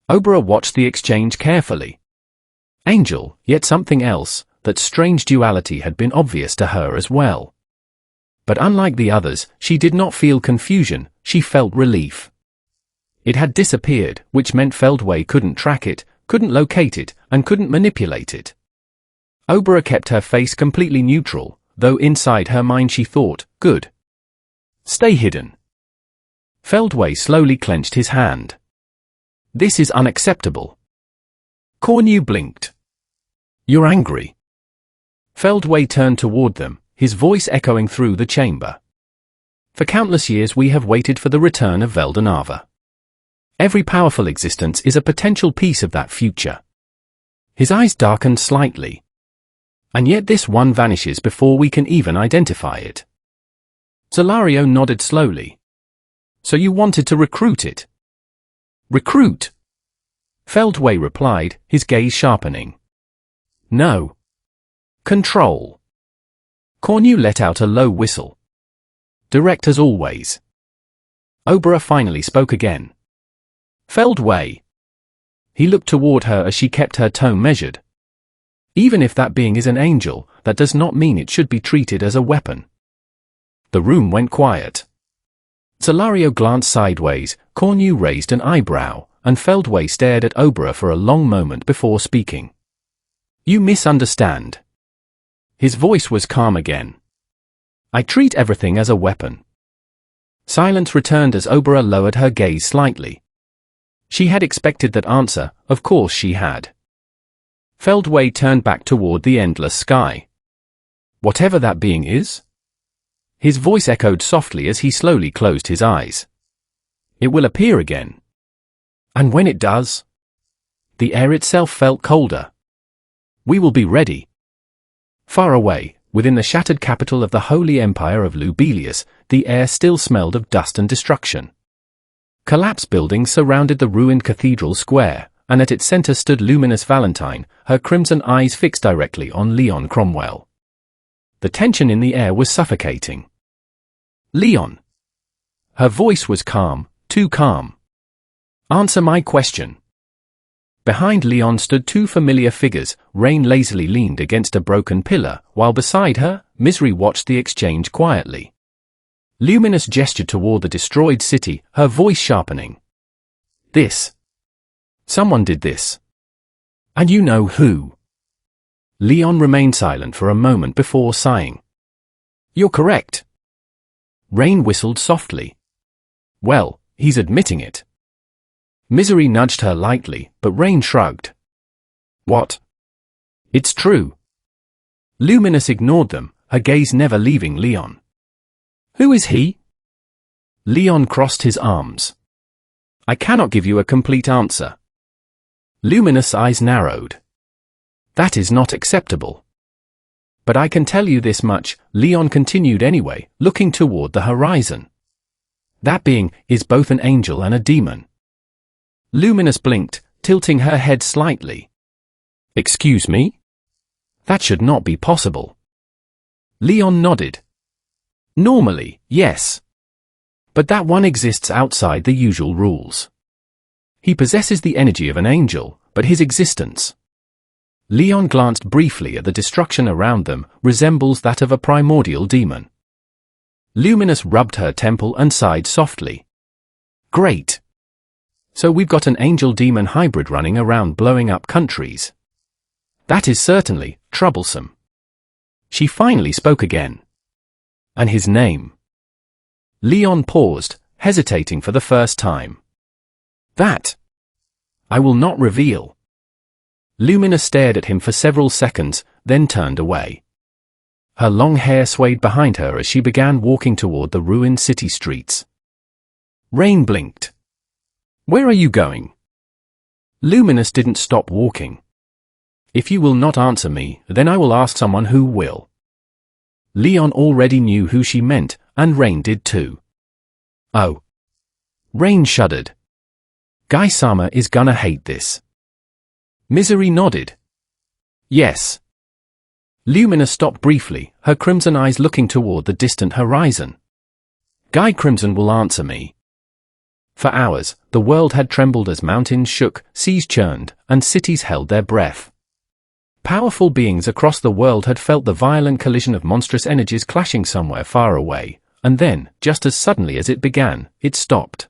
Obra watched the exchange carefully. Angel, yet something else. That strange duality had been obvious to her as well. But unlike the others, she did not feel confusion, she felt relief. It had disappeared, which meant Feldway couldn't track it, couldn't locate it, and couldn't manipulate it. Obra kept her face completely neutral, though inside her mind she thought, good. Stay hidden. Feldway slowly clenched his hand. This is unacceptable. Cornu blinked. You're angry. Feldway turned toward them, his voice echoing through the chamber. For countless years we have waited for the return of Veldanava. Every powerful existence is a potential piece of that future. His eyes darkened slightly. And yet this one vanishes before we can even identify it. Zelario nodded slowly. So you wanted to recruit it? Recruit? Feldway replied, his gaze sharpening. No. Control. Cornu let out a low whistle. Direct as always. Obara finally spoke again. Feldway. He looked toward her as she kept her tone measured. Even if that being is an angel, that does not mean it should be treated as a weapon. The room went quiet. Solario glanced sideways, Cornu raised an eyebrow, and Feldway stared at Obara for a long moment before speaking. You misunderstand. His voice was calm again. I treat everything as a weapon. Silence returned as Obara lowered her gaze slightly. She had expected that answer, of course she had. Feldway turned back toward the endless sky. Whatever that being is? His voice echoed softly as he slowly closed his eyes. It will appear again. And when it does? The air itself felt colder. We will be ready. Far away, within the shattered capital of the Holy Empire of Lubelius, the air still smelled of dust and destruction. Collapsed buildings surrounded the ruined cathedral square, and at its center stood luminous Valentine, her crimson eyes fixed directly on Leon Cromwell. The tension in the air was suffocating. Leon. Her voice was calm, too calm. Answer my question. Behind Leon stood two familiar figures. Rain lazily leaned against a broken pillar, while beside her, Misery watched the exchange quietly. Luminous gestured toward the destroyed city, her voice sharpening. This. Someone did this. And you know who. Leon remained silent for a moment before sighing. You're correct. Rain whistled softly. Well, he's admitting it. Misery nudged her lightly, but Rain shrugged. What? It's true. Luminous ignored them, her gaze never leaving Leon. Who is he? Leon crossed his arms. I cannot give you a complete answer. Luminous' eyes narrowed. That is not acceptable. But I can tell you this much, Leon continued anyway, looking toward the horizon. That being is both an angel and a demon. Luminous blinked, tilting her head slightly. Excuse me? That should not be possible. Leon nodded. Normally, yes. But that one exists outside the usual rules. He possesses the energy of an angel, but his existence. Leon glanced briefly at the destruction around them, resembles that of a primordial demon. Luminous rubbed her temple and sighed softly. Great. So we've got an angel-demon hybrid running around blowing up countries. That is certainly troublesome. She finally spoke again. And his name? Leon paused, hesitating for the first time. That. I will not reveal. Luminous stared at him for several seconds, then turned away. Her long hair swayed behind her as she began walking toward the ruined city streets. Rain blinked. Where are you going? Luminous didn't stop walking. If you will not answer me, then I will ask someone who will. Leon already knew who she meant, and Rain did too. Oh. Rain shuddered. Guy-sama is gonna hate this. Misery nodded. Yes. Luminous stopped briefly, her crimson eyes looking toward the distant horizon. Guy Crimson will answer me. For hours, the world had trembled as mountains shook, seas churned, and cities held their breath. Powerful beings across the world had felt the violent collision of monstrous energies clashing somewhere far away, and then, just as suddenly as it began, it stopped.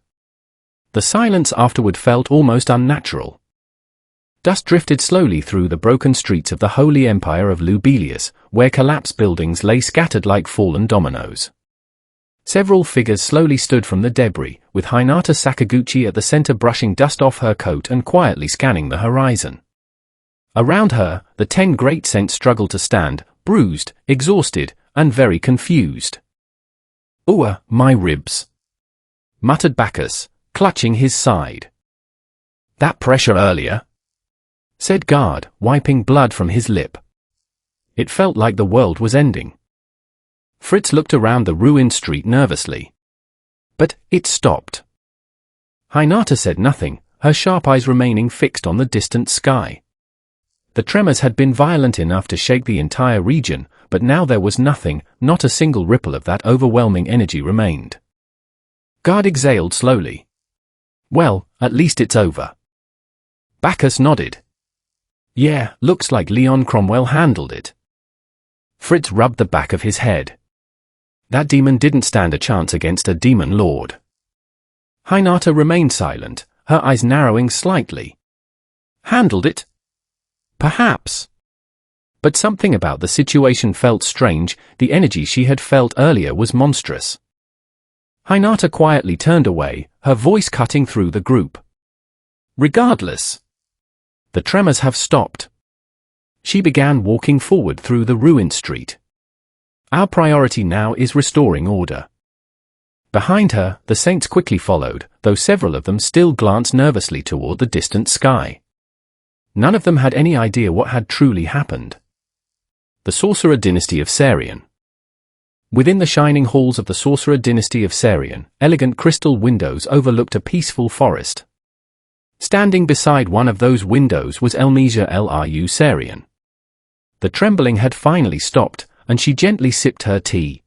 The silence afterward felt almost unnatural. Dust drifted slowly through the broken streets of the Holy Empire of Lubelius, where collapsed buildings lay scattered like fallen dominoes. Several figures slowly stood from the debris, with Hinata Sakaguchi at the center brushing dust off her coat and quietly scanning the horizon. Around her, the 10 great saints struggled to stand, bruised, exhausted, and very confused. My ribs," muttered Bacchus, clutching his side. "That pressure earlier," said Guard, wiping blood from his lip. It felt like the world was ending. Fritz looked around the ruined street nervously. But It stopped. Hinata said nothing, her sharp eyes remaining fixed on the distant sky. The tremors had been violent enough to shake the entire region, but now there was nothing, not a single ripple of that overwhelming energy remained. Guard exhaled slowly. Well, at least it's over. Bacchus nodded. Yeah, looks like Leon Cromwell handled it. Fritz rubbed the back of his head. That demon didn't stand a chance against a demon lord. Hinata remained silent, her eyes narrowing slightly. Handled it? Perhaps. But something about the situation felt strange, the energy she had felt earlier was monstrous. Hinata quietly turned away, her voice cutting through the group. Regardless. The tremors have stopped. She began walking forward through the ruined street. Our priority now is restoring order. Behind her, the saints quickly followed, though several of them still glanced nervously toward the distant sky. None of them had any idea what had truly happened. The Sorcerer Dynasty of Sarian. Within the shining halls of the Sorcerer Dynasty of Sarian, elegant crystal windows overlooked a peaceful forest. Standing beside one of those windows was Elmesia Liu Sarian. The trembling had finally stopped, and she gently sipped her tea.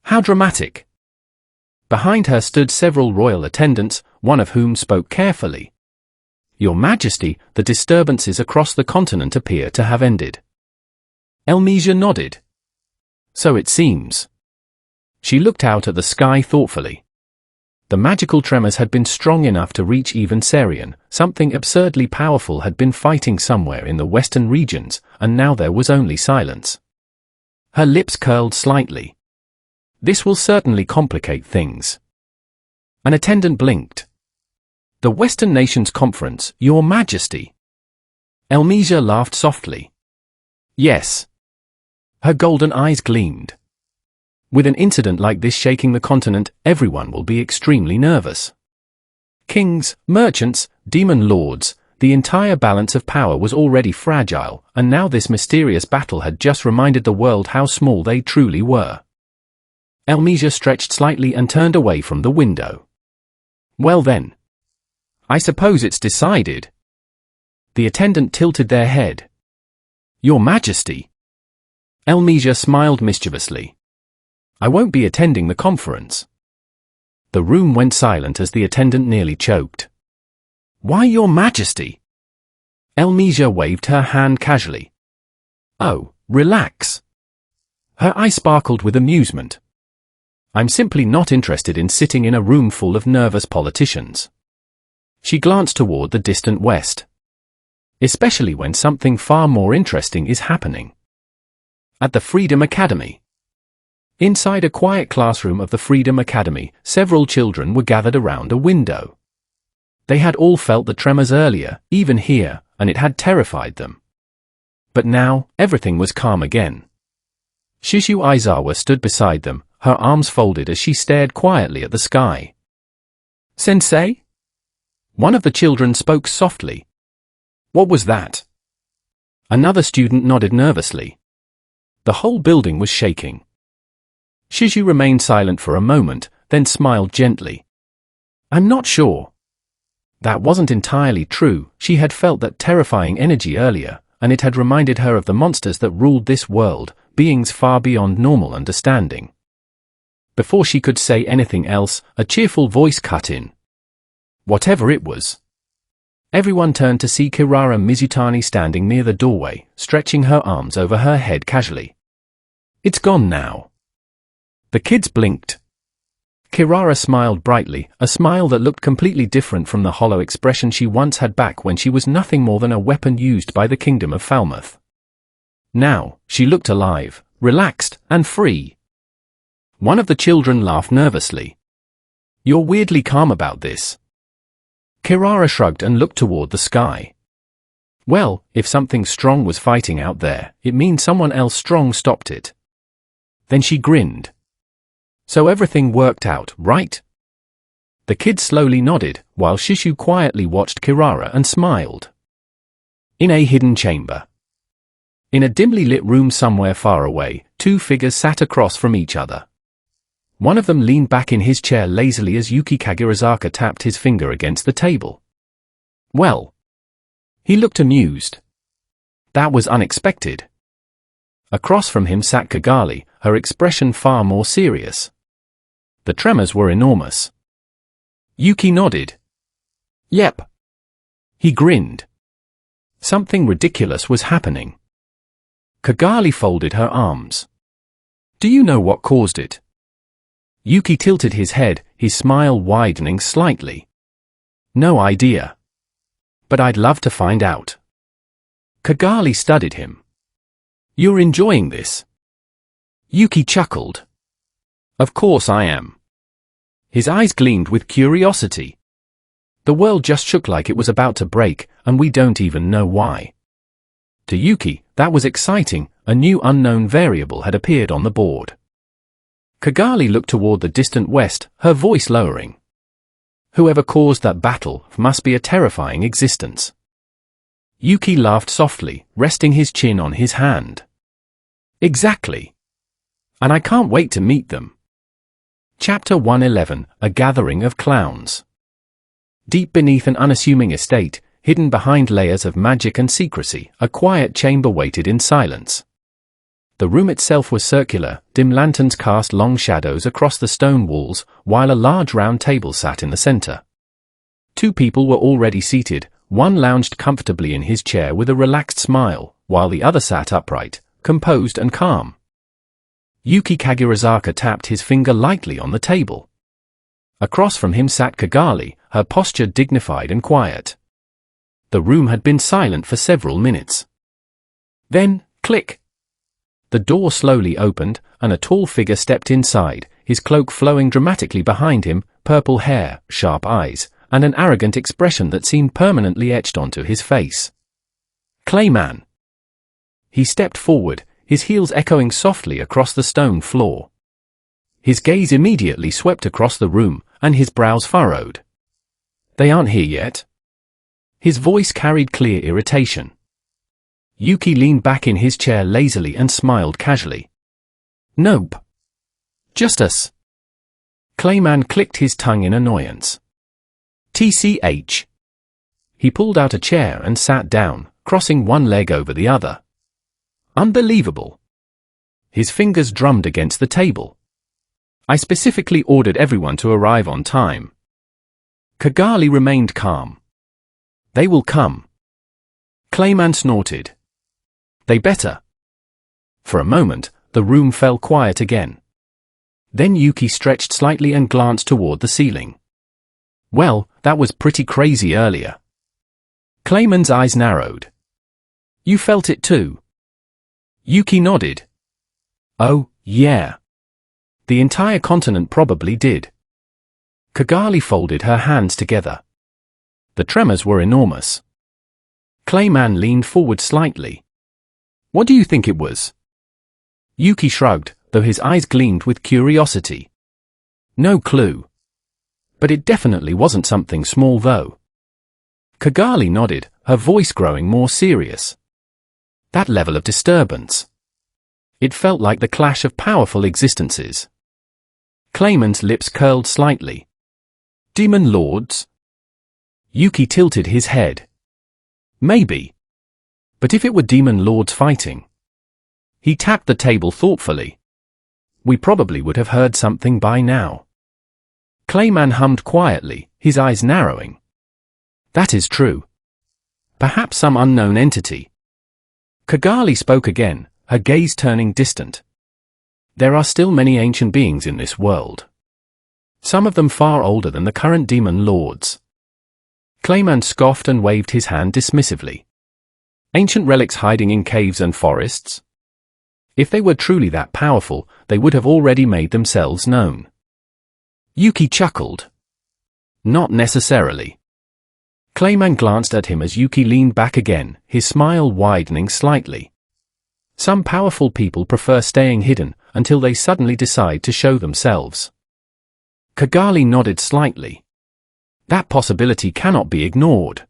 How dramatic! Behind her stood several royal attendants, one of whom spoke carefully. Your Majesty, the disturbances across the continent appear to have ended. Elmesia nodded. So it seems. She looked out at the sky thoughtfully. The magical tremors had been strong enough to reach even Sarian, something absurdly powerful had been fighting somewhere in the western regions, and now there was only silence. Her lips curled slightly. This will certainly complicate things. An attendant blinked. The Western Nations Conference, Your Majesty. Elmesia laughed softly. Yes. Her golden eyes gleamed. With an incident like this shaking the continent, everyone will be extremely nervous. Kings, merchants, demon lords, the entire balance of power was already fragile, and now this mysterious battle had just reminded the world how small they truly were. Elmesia stretched slightly and turned away from the window. Well then. I suppose it's decided. The attendant tilted their head. Your Majesty. Elmesia smiled mischievously. I won't be attending the conference. The room went silent as the attendant nearly choked. Why, Your Majesty? Elmesia waved her hand casually. Oh, relax. Her eye sparkled with amusement. I'm simply not interested in sitting in a room full of nervous politicians. She glanced toward the distant west. Especially when something far more interesting is happening. At the Freedom Academy. Inside a quiet classroom of the Freedom Academy, several children were gathered around a window. They had all felt the tremors earlier, even here, and it had terrified them. But now, everything was calm again. Shishu Aizawa stood beside them, her arms folded as she stared quietly at the sky. Sensei? One of the children spoke softly. What was that? Another student nodded nervously. The whole building was shaking. Shishu remained silent for a moment, then smiled gently. I'm not sure. That wasn't entirely true. She had felt that terrifying energy earlier, and it had reminded her of the monsters that ruled this world, beings far beyond normal understanding. Before she could say anything else, a cheerful voice cut in. Whatever it was. Everyone turned to see Kirara Mizutani standing near the doorway, stretching her arms over her head casually. It's gone now. The kids blinked. Kirara smiled brightly, a smile that looked completely different from the hollow expression she once had back when she was nothing more than a weapon used by the Kingdom of Falmouth. Now, she looked alive, relaxed, and free. One of the children laughed nervously. You're weirdly calm about this. Kirara shrugged and looked toward the sky. Well, if something strong was fighting out there, it means someone else strong stopped it. Then she grinned. So everything worked out, right? The kid slowly nodded, while Shishu quietly watched Kirara and smiled. In a hidden chamber. In a dimly lit room somewhere far away, two figures sat across from each other. One of them leaned back in his chair lazily as Yuki Kagerazaka tapped his finger against the table. Well. He looked amused. That was unexpected. Across from him sat Kigali, her expression far more serious. The tremors were enormous. Yuki nodded. Yep. He grinned. Something ridiculous was happening. Kigali folded her arms. Do you know what caused it? Yuki tilted his head, his smile widening slightly. No idea. But I'd love to find out. Kigali studied him. You're enjoying this? Yuki chuckled. Of course I am. His eyes gleamed with curiosity. The world just shook like it was about to break, and we don't even know why. To Yuki, that was exciting. A new unknown variable had appeared on the board. Kigali looked toward the distant west, her voice lowering. Whoever caused that battle must be a terrifying existence. Yuki laughed softly, resting his chin on his hand. Exactly. And I can't wait to meet them. Chapter 111, A Gathering of Clowns. Deep beneath an unassuming estate, hidden behind layers of magic and secrecy, a quiet chamber waited in silence. The room itself was circular, dim lanterns cast long shadows across the stone walls, while a large round table sat in the center. Two people were already seated, one lounged comfortably in his chair with a relaxed smile, while the other sat upright, composed and calm. Yuki Kagerazaka tapped his finger lightly on the table. Across from him sat Kigali, her posture dignified and quiet. The room had been silent for several minutes. Then, click! The door slowly opened, and a tall figure stepped inside, his cloak flowing dramatically behind him, purple hair, sharp eyes, and an arrogant expression that seemed permanently etched onto his face. Clayman. He stepped forward, his heels echoing softly across the stone floor. His gaze immediately swept across the room, and his brows furrowed. They aren't here yet? His voice carried clear irritation. Yuki leaned back in his chair lazily and smiled casually. Nope. Just us. Clayman clicked his tongue in annoyance. TCH. He pulled out a chair and sat down, crossing one leg over the other. Unbelievable. His fingers drummed against the table. I specifically ordered everyone to arrive on time. Kigali remained calm. They will come. Clayman snorted. They better. For a moment, the room fell quiet again. Then Yuki stretched slightly and glanced toward the ceiling. Well, that was pretty crazy earlier. Clayman's eyes narrowed. You felt it too? Yuki nodded. Oh, yeah. The entire continent probably did. Kigali folded her hands together. The tremors were enormous. Clayman leaned forward slightly. What do you think it was? Yuki shrugged, though his eyes gleamed with curiosity. No clue. But it definitely wasn't something small though. Kigali nodded, her voice growing more serious. That level of disturbance. It felt like the clash of powerful existences. Clayman's lips curled slightly. Demon Lords? Yuki tilted his head. Maybe. But if it were Demon Lords fighting? He tapped the table thoughtfully. We probably would have heard something by now. Clayman hummed quietly, his eyes narrowing. That is true. Perhaps some unknown entity. Kigali spoke again, her gaze turning distant. There are still many ancient beings in this world. Some of them far older than the current Demon Lords. Clayman scoffed and waved his hand dismissively. Ancient relics hiding in caves and forests? If they were truly that powerful, they would have already made themselves known. Yuki chuckled. Not necessarily. Clayman glanced at him as Yuki leaned back again, his smile widening slightly. Some powerful people prefer staying hidden until they suddenly decide to show themselves. Kigali nodded slightly. That possibility cannot be ignored.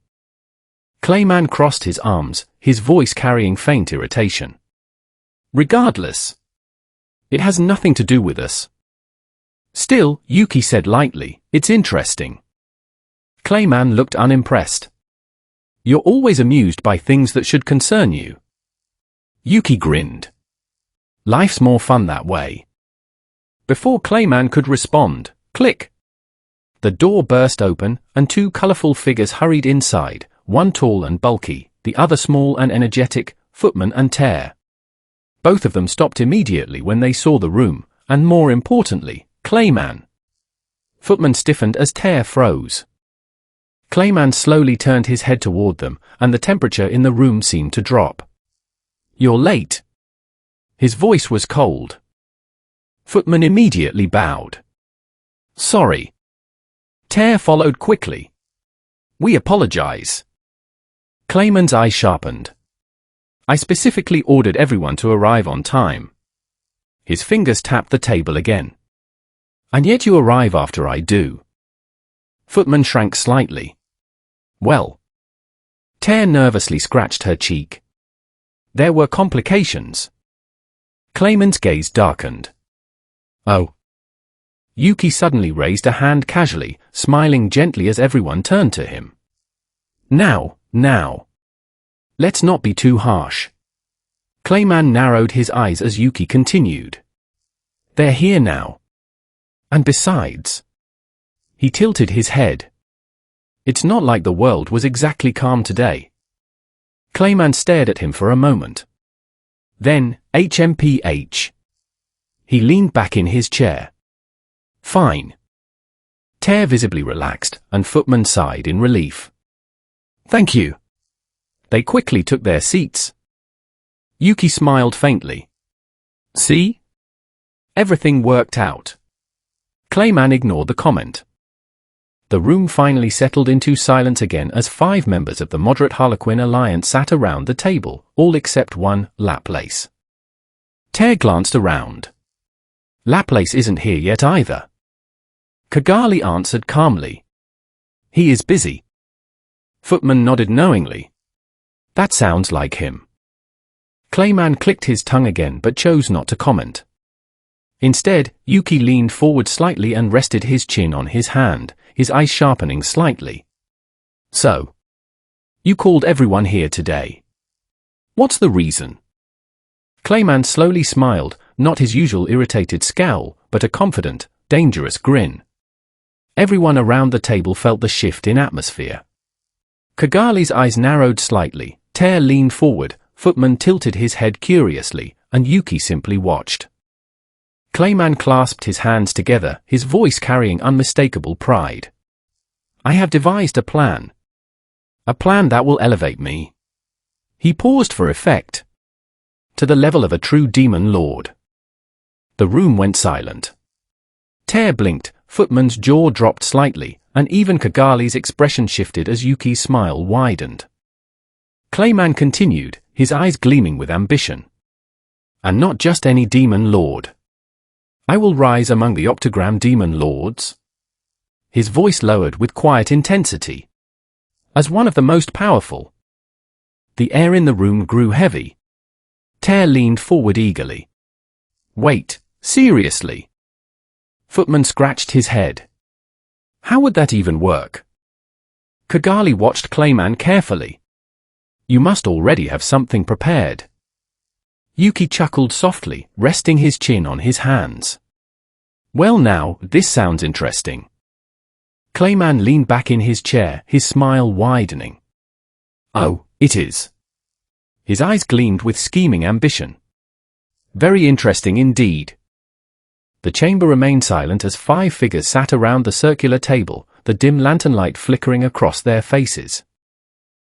Clayman crossed his arms, his voice carrying faint irritation. Regardless. It has nothing to do with us. Still, Yuki said lightly, it's interesting. Clayman looked unimpressed. You're always amused by things that should concern you. Yuki grinned. Life's more fun that way. Before Clayman could respond, click. The door burst open, and two colorful figures hurried inside, one tall and bulky, the other small and energetic, Footman and Tear. Both of them stopped immediately when they saw the room, and more importantly, Clayman. Footman stiffened as Tear froze. Clayman slowly turned his head toward them, and the temperature in the room seemed to drop. You're late. His voice was cold. Footman immediately bowed. Sorry. Tear followed quickly. We apologize. Clayman's eye sharpened. I specifically ordered everyone to arrive on time. His fingers tapped the table again. And yet you arrive after I do. Footman shrank slightly. Well. Tear nervously scratched her cheek. There were complications. Clayman's gaze darkened. Oh. Yuki suddenly raised a hand casually, smiling gently as everyone turned to him. Now. Let's not be too harsh. Clayman narrowed his eyes as Yuki continued. They're here now. And besides. He tilted his head. It's not like the world was exactly calm today. Clayman stared at him for a moment. Then, HMPH. He leaned back in his chair. Fine. Tear visibly relaxed, and Footman sighed in relief. Thank you. They quickly took their seats. Yuki smiled faintly. See? Everything worked out. Clayman ignored the comment. The room finally settled into silence again as 5 members of the moderate Harlequin Alliance sat around the table, all except one, Laplace. Tear glanced around. Laplace isn't here yet either. Kigali answered calmly. He is busy. Footman nodded knowingly. That sounds like him. Clayman clicked his tongue again but chose not to comment. Instead, Yuki leaned forward slightly and rested his chin on his hand, his eyes sharpening slightly. So. You called everyone here today. What's the reason? Clayman slowly smiled, not his usual irritated scowl, but a confident, dangerous grin. Everyone around the table felt the shift in atmosphere. Kigali's eyes narrowed slightly, Tear leaned forward, Footman tilted his head curiously, and Yuki simply watched. Clayman clasped his hands together, his voice carrying unmistakable pride. I have devised a plan. A plan that will elevate me. He paused for effect. To the level of a true demon lord. The room went silent. Tear blinked, Footman's jaw dropped slightly, and even Kigali's expression shifted as Yuki's smile widened. Clayman continued, his eyes gleaming with ambition. And not just any demon lord. I will rise among the octogram demon lords. His voice lowered with quiet intensity. As one of the most powerful. The air in the room grew heavy. Tear leaned forward eagerly. Wait, seriously? Footman scratched his head. How would that even work? Kigali watched Clayman carefully. You must already have something prepared. Yuki chuckled softly, resting his chin on his hands. Well now, this sounds interesting. Clayman leaned back in his chair, his smile widening. Oh, it is. His eyes gleamed with scheming ambition. Very interesting indeed. The chamber remained silent as 5 figures sat around the circular table, the dim lantern light flickering across their faces.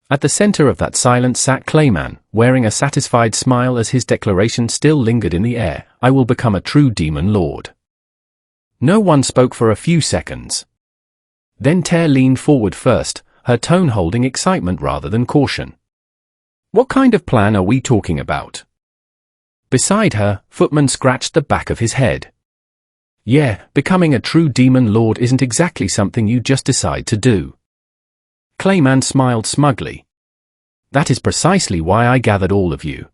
At the center of that silence sat Clayman, wearing a satisfied smile as his declaration still lingered in the air, I will become a true demon lord. No one spoke for a few seconds. Then Tear leaned forward first, her tone holding excitement rather than caution. What kind of plan are we talking about? Beside her, Footman scratched the back of his head. Yeah, becoming a true demon lord isn't exactly something you just decide to do. Clayman smiled smugly. That is precisely why I gathered all of you.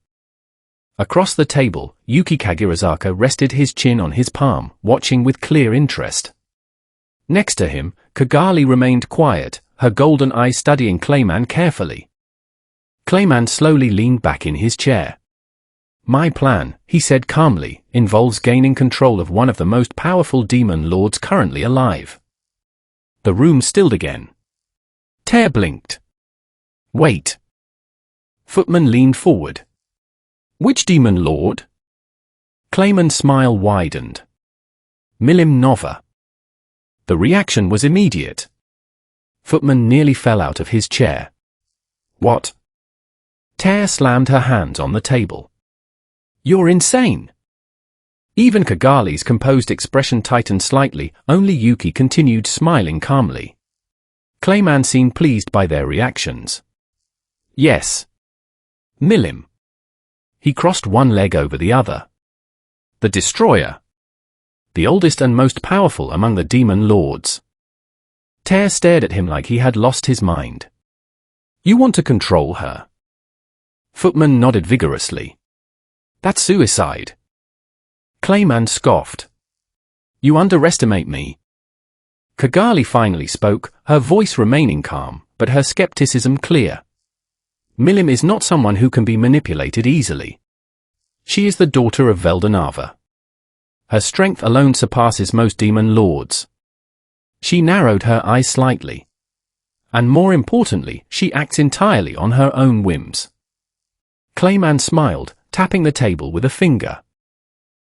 Across the table, Yuki Kagurazaka rested his chin on his palm, watching with clear interest. Next to him, Kigali remained quiet, her golden eyes studying Clayman carefully. Clayman slowly leaned back in his chair. My plan, he said calmly, involves gaining control of one of the most powerful demon lords currently alive. The room stilled again. Tear blinked. Wait. Footman leaned forward. Which demon lord? Clayman's smile widened. Milim Nova. The reaction was immediate. Footman nearly fell out of his chair. What? Tear slammed her hands on the table. You're insane. Even Kigali's composed expression tightened slightly, only Yuki continued smiling calmly. Clayman seemed pleased by their reactions. Yes. Milim. He crossed one leg over the other. The Destroyer. The oldest and most powerful among the demon lords. Tear stared at him like he had lost his mind. You want to control her? Footman nodded vigorously. That's suicide. Clayman scoffed. You underestimate me. Kigali finally spoke, her voice remaining calm, but her skepticism clear. Milim is not someone who can be manipulated easily. She is the daughter of Veldanava. Her strength alone surpasses most demon lords. She narrowed her eyes slightly. And more importantly, she acts entirely on her own whims. Clayman smiled, tapping the table with a finger.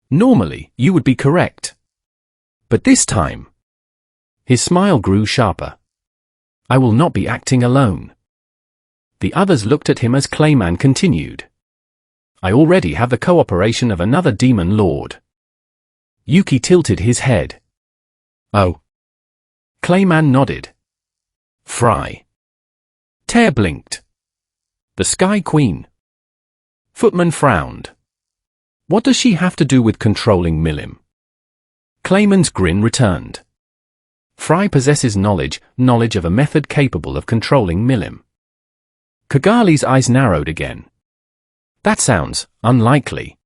Normally, you would be correct. But this time... His smile grew sharper. I will not be acting alone. The others looked at him as Clayman continued. I already have the cooperation of another demon lord. Yuki tilted his head. Oh. Clayman nodded. Fry. Tear blinked. The Sky Queen. Footman frowned. What does she have to do with controlling Milim? Clayman's grin returned. Fry possesses knowledge of a method capable of controlling Milim. Kigali's eyes narrowed again. That sounds unlikely.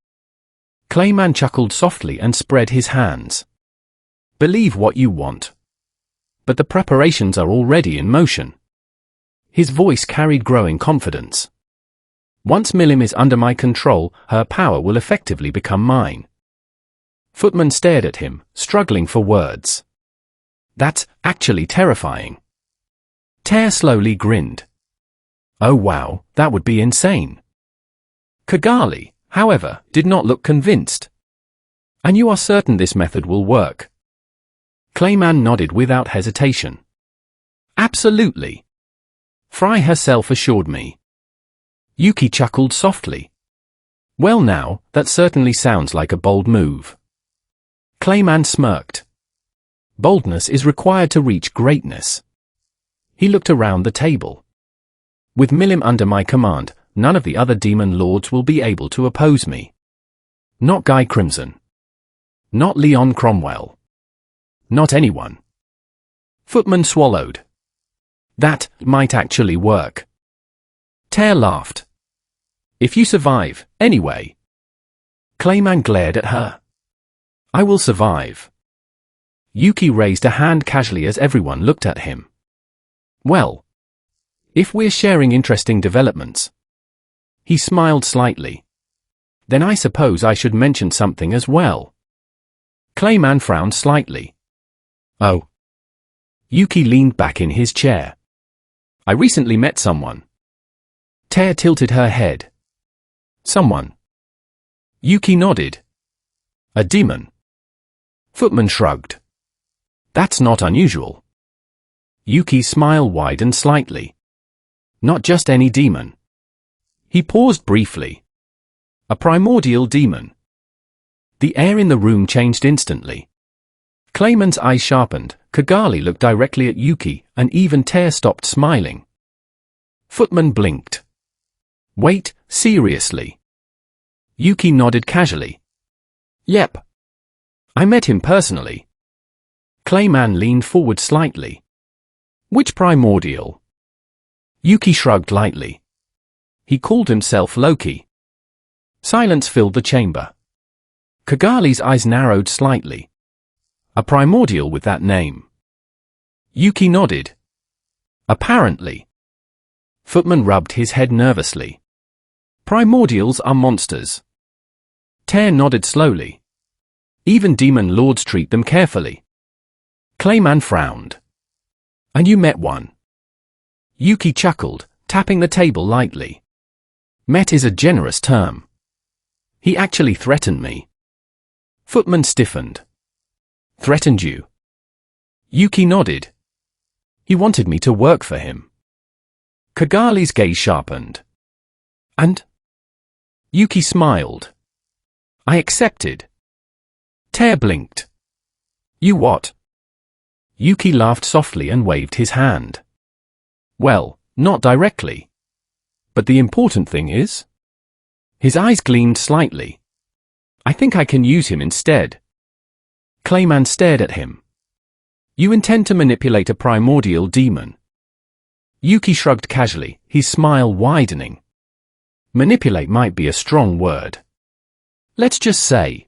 Clayman chuckled softly and spread his hands. Believe what you want. But the preparations are already in motion. His voice carried growing confidence. Once Milim is under my control, her power will effectively become mine. Footman stared at him, struggling for words. That's actually terrifying. Tear slowly grinned. Oh wow, that would be insane. Kigali, however, did not look convinced. And you are certain this method will work? Clayman nodded without hesitation. Absolutely. Fry herself assured me. Yuki chuckled softly. Well now, that certainly sounds like a bold move. Clayman smirked. Boldness is required to reach greatness. He looked around the table. With Milim under my command, none of the other demon lords will be able to oppose me. Not Guy Crimson. Not Leon Cromwell. Not anyone. Footman swallowed. That might actually work. Tear laughed. If you survive, anyway. Clayman glared at her. I will survive. Yuki raised a hand casually as everyone looked at him. Well, if we're sharing interesting developments. He smiled slightly. Then I suppose I should mention something as well. Clayman frowned slightly. Oh. Yuki leaned back in his chair. I recently met someone. Tear tilted her head. Someone. Yuki nodded. A demon. Footman shrugged. That's not unusual. Yuki's smile widened slightly. Not just any demon. He paused briefly. A primordial demon. The air in the room changed instantly. Clayman's eyes sharpened, Kigali looked directly at Yuki, and even Tear stopped smiling. Footman blinked. Wait, seriously? Yuki nodded casually. Yep. I met him personally. Clayman leaned forward slightly. Which primordial? Yuki shrugged lightly. He called himself Loki. Silence filled the chamber. Kigali's eyes narrowed slightly. A primordial with that name. Yuki nodded. Apparently. Footman rubbed his head nervously. Primordials are monsters. Tear nodded slowly. Even demon lords treat them carefully. Clayman frowned. And you met one. Yuki chuckled, tapping the table lightly. Met is a generous term. He actually threatened me. Footman stiffened. Threatened you? Yuki nodded. He wanted me to work for him. Kigali's gaze sharpened. And? Yuki smiled. I accepted. Tear blinked. You what? Yuki laughed softly and waved his hand. Well, not directly. But the important thing is? His eyes gleamed slightly. I think I can use him instead. Clayman stared at him. You intend to manipulate a primordial demon? Yuki shrugged casually, his smile widening. Manipulate might be a strong word. Let's just say,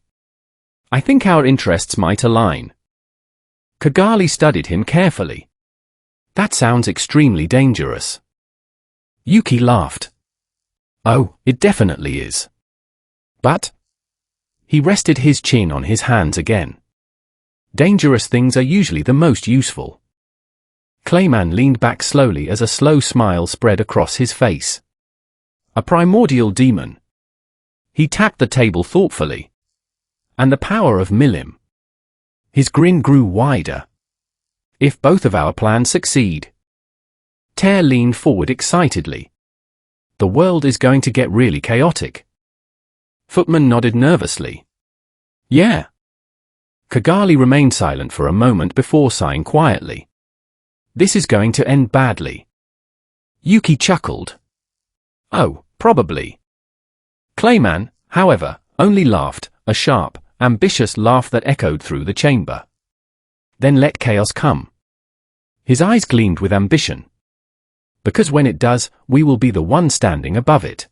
I think our interests might align. Kigali studied him carefully. That sounds extremely dangerous. Yuki laughed. Oh, it definitely is. But? He rested his chin on his hands again. Dangerous things are usually the most useful. Clayman leaned back slowly as a slow smile spread across his face. A primordial demon. He tapped the table thoughtfully. And the power of Milim. His grin grew wider. If both of our plans succeed. Tear leaned forward excitedly. The world is going to get really chaotic. Footman nodded nervously. Yeah. Kigali remained silent for a moment before sighing quietly. This is going to end badly. Yuki chuckled. Oh, probably. Clayman, however, only laughed, a sharp, ambitious laugh that echoed through the chamber. Then let chaos come. His eyes gleamed with ambition. Because when it does, we will be the one standing above it.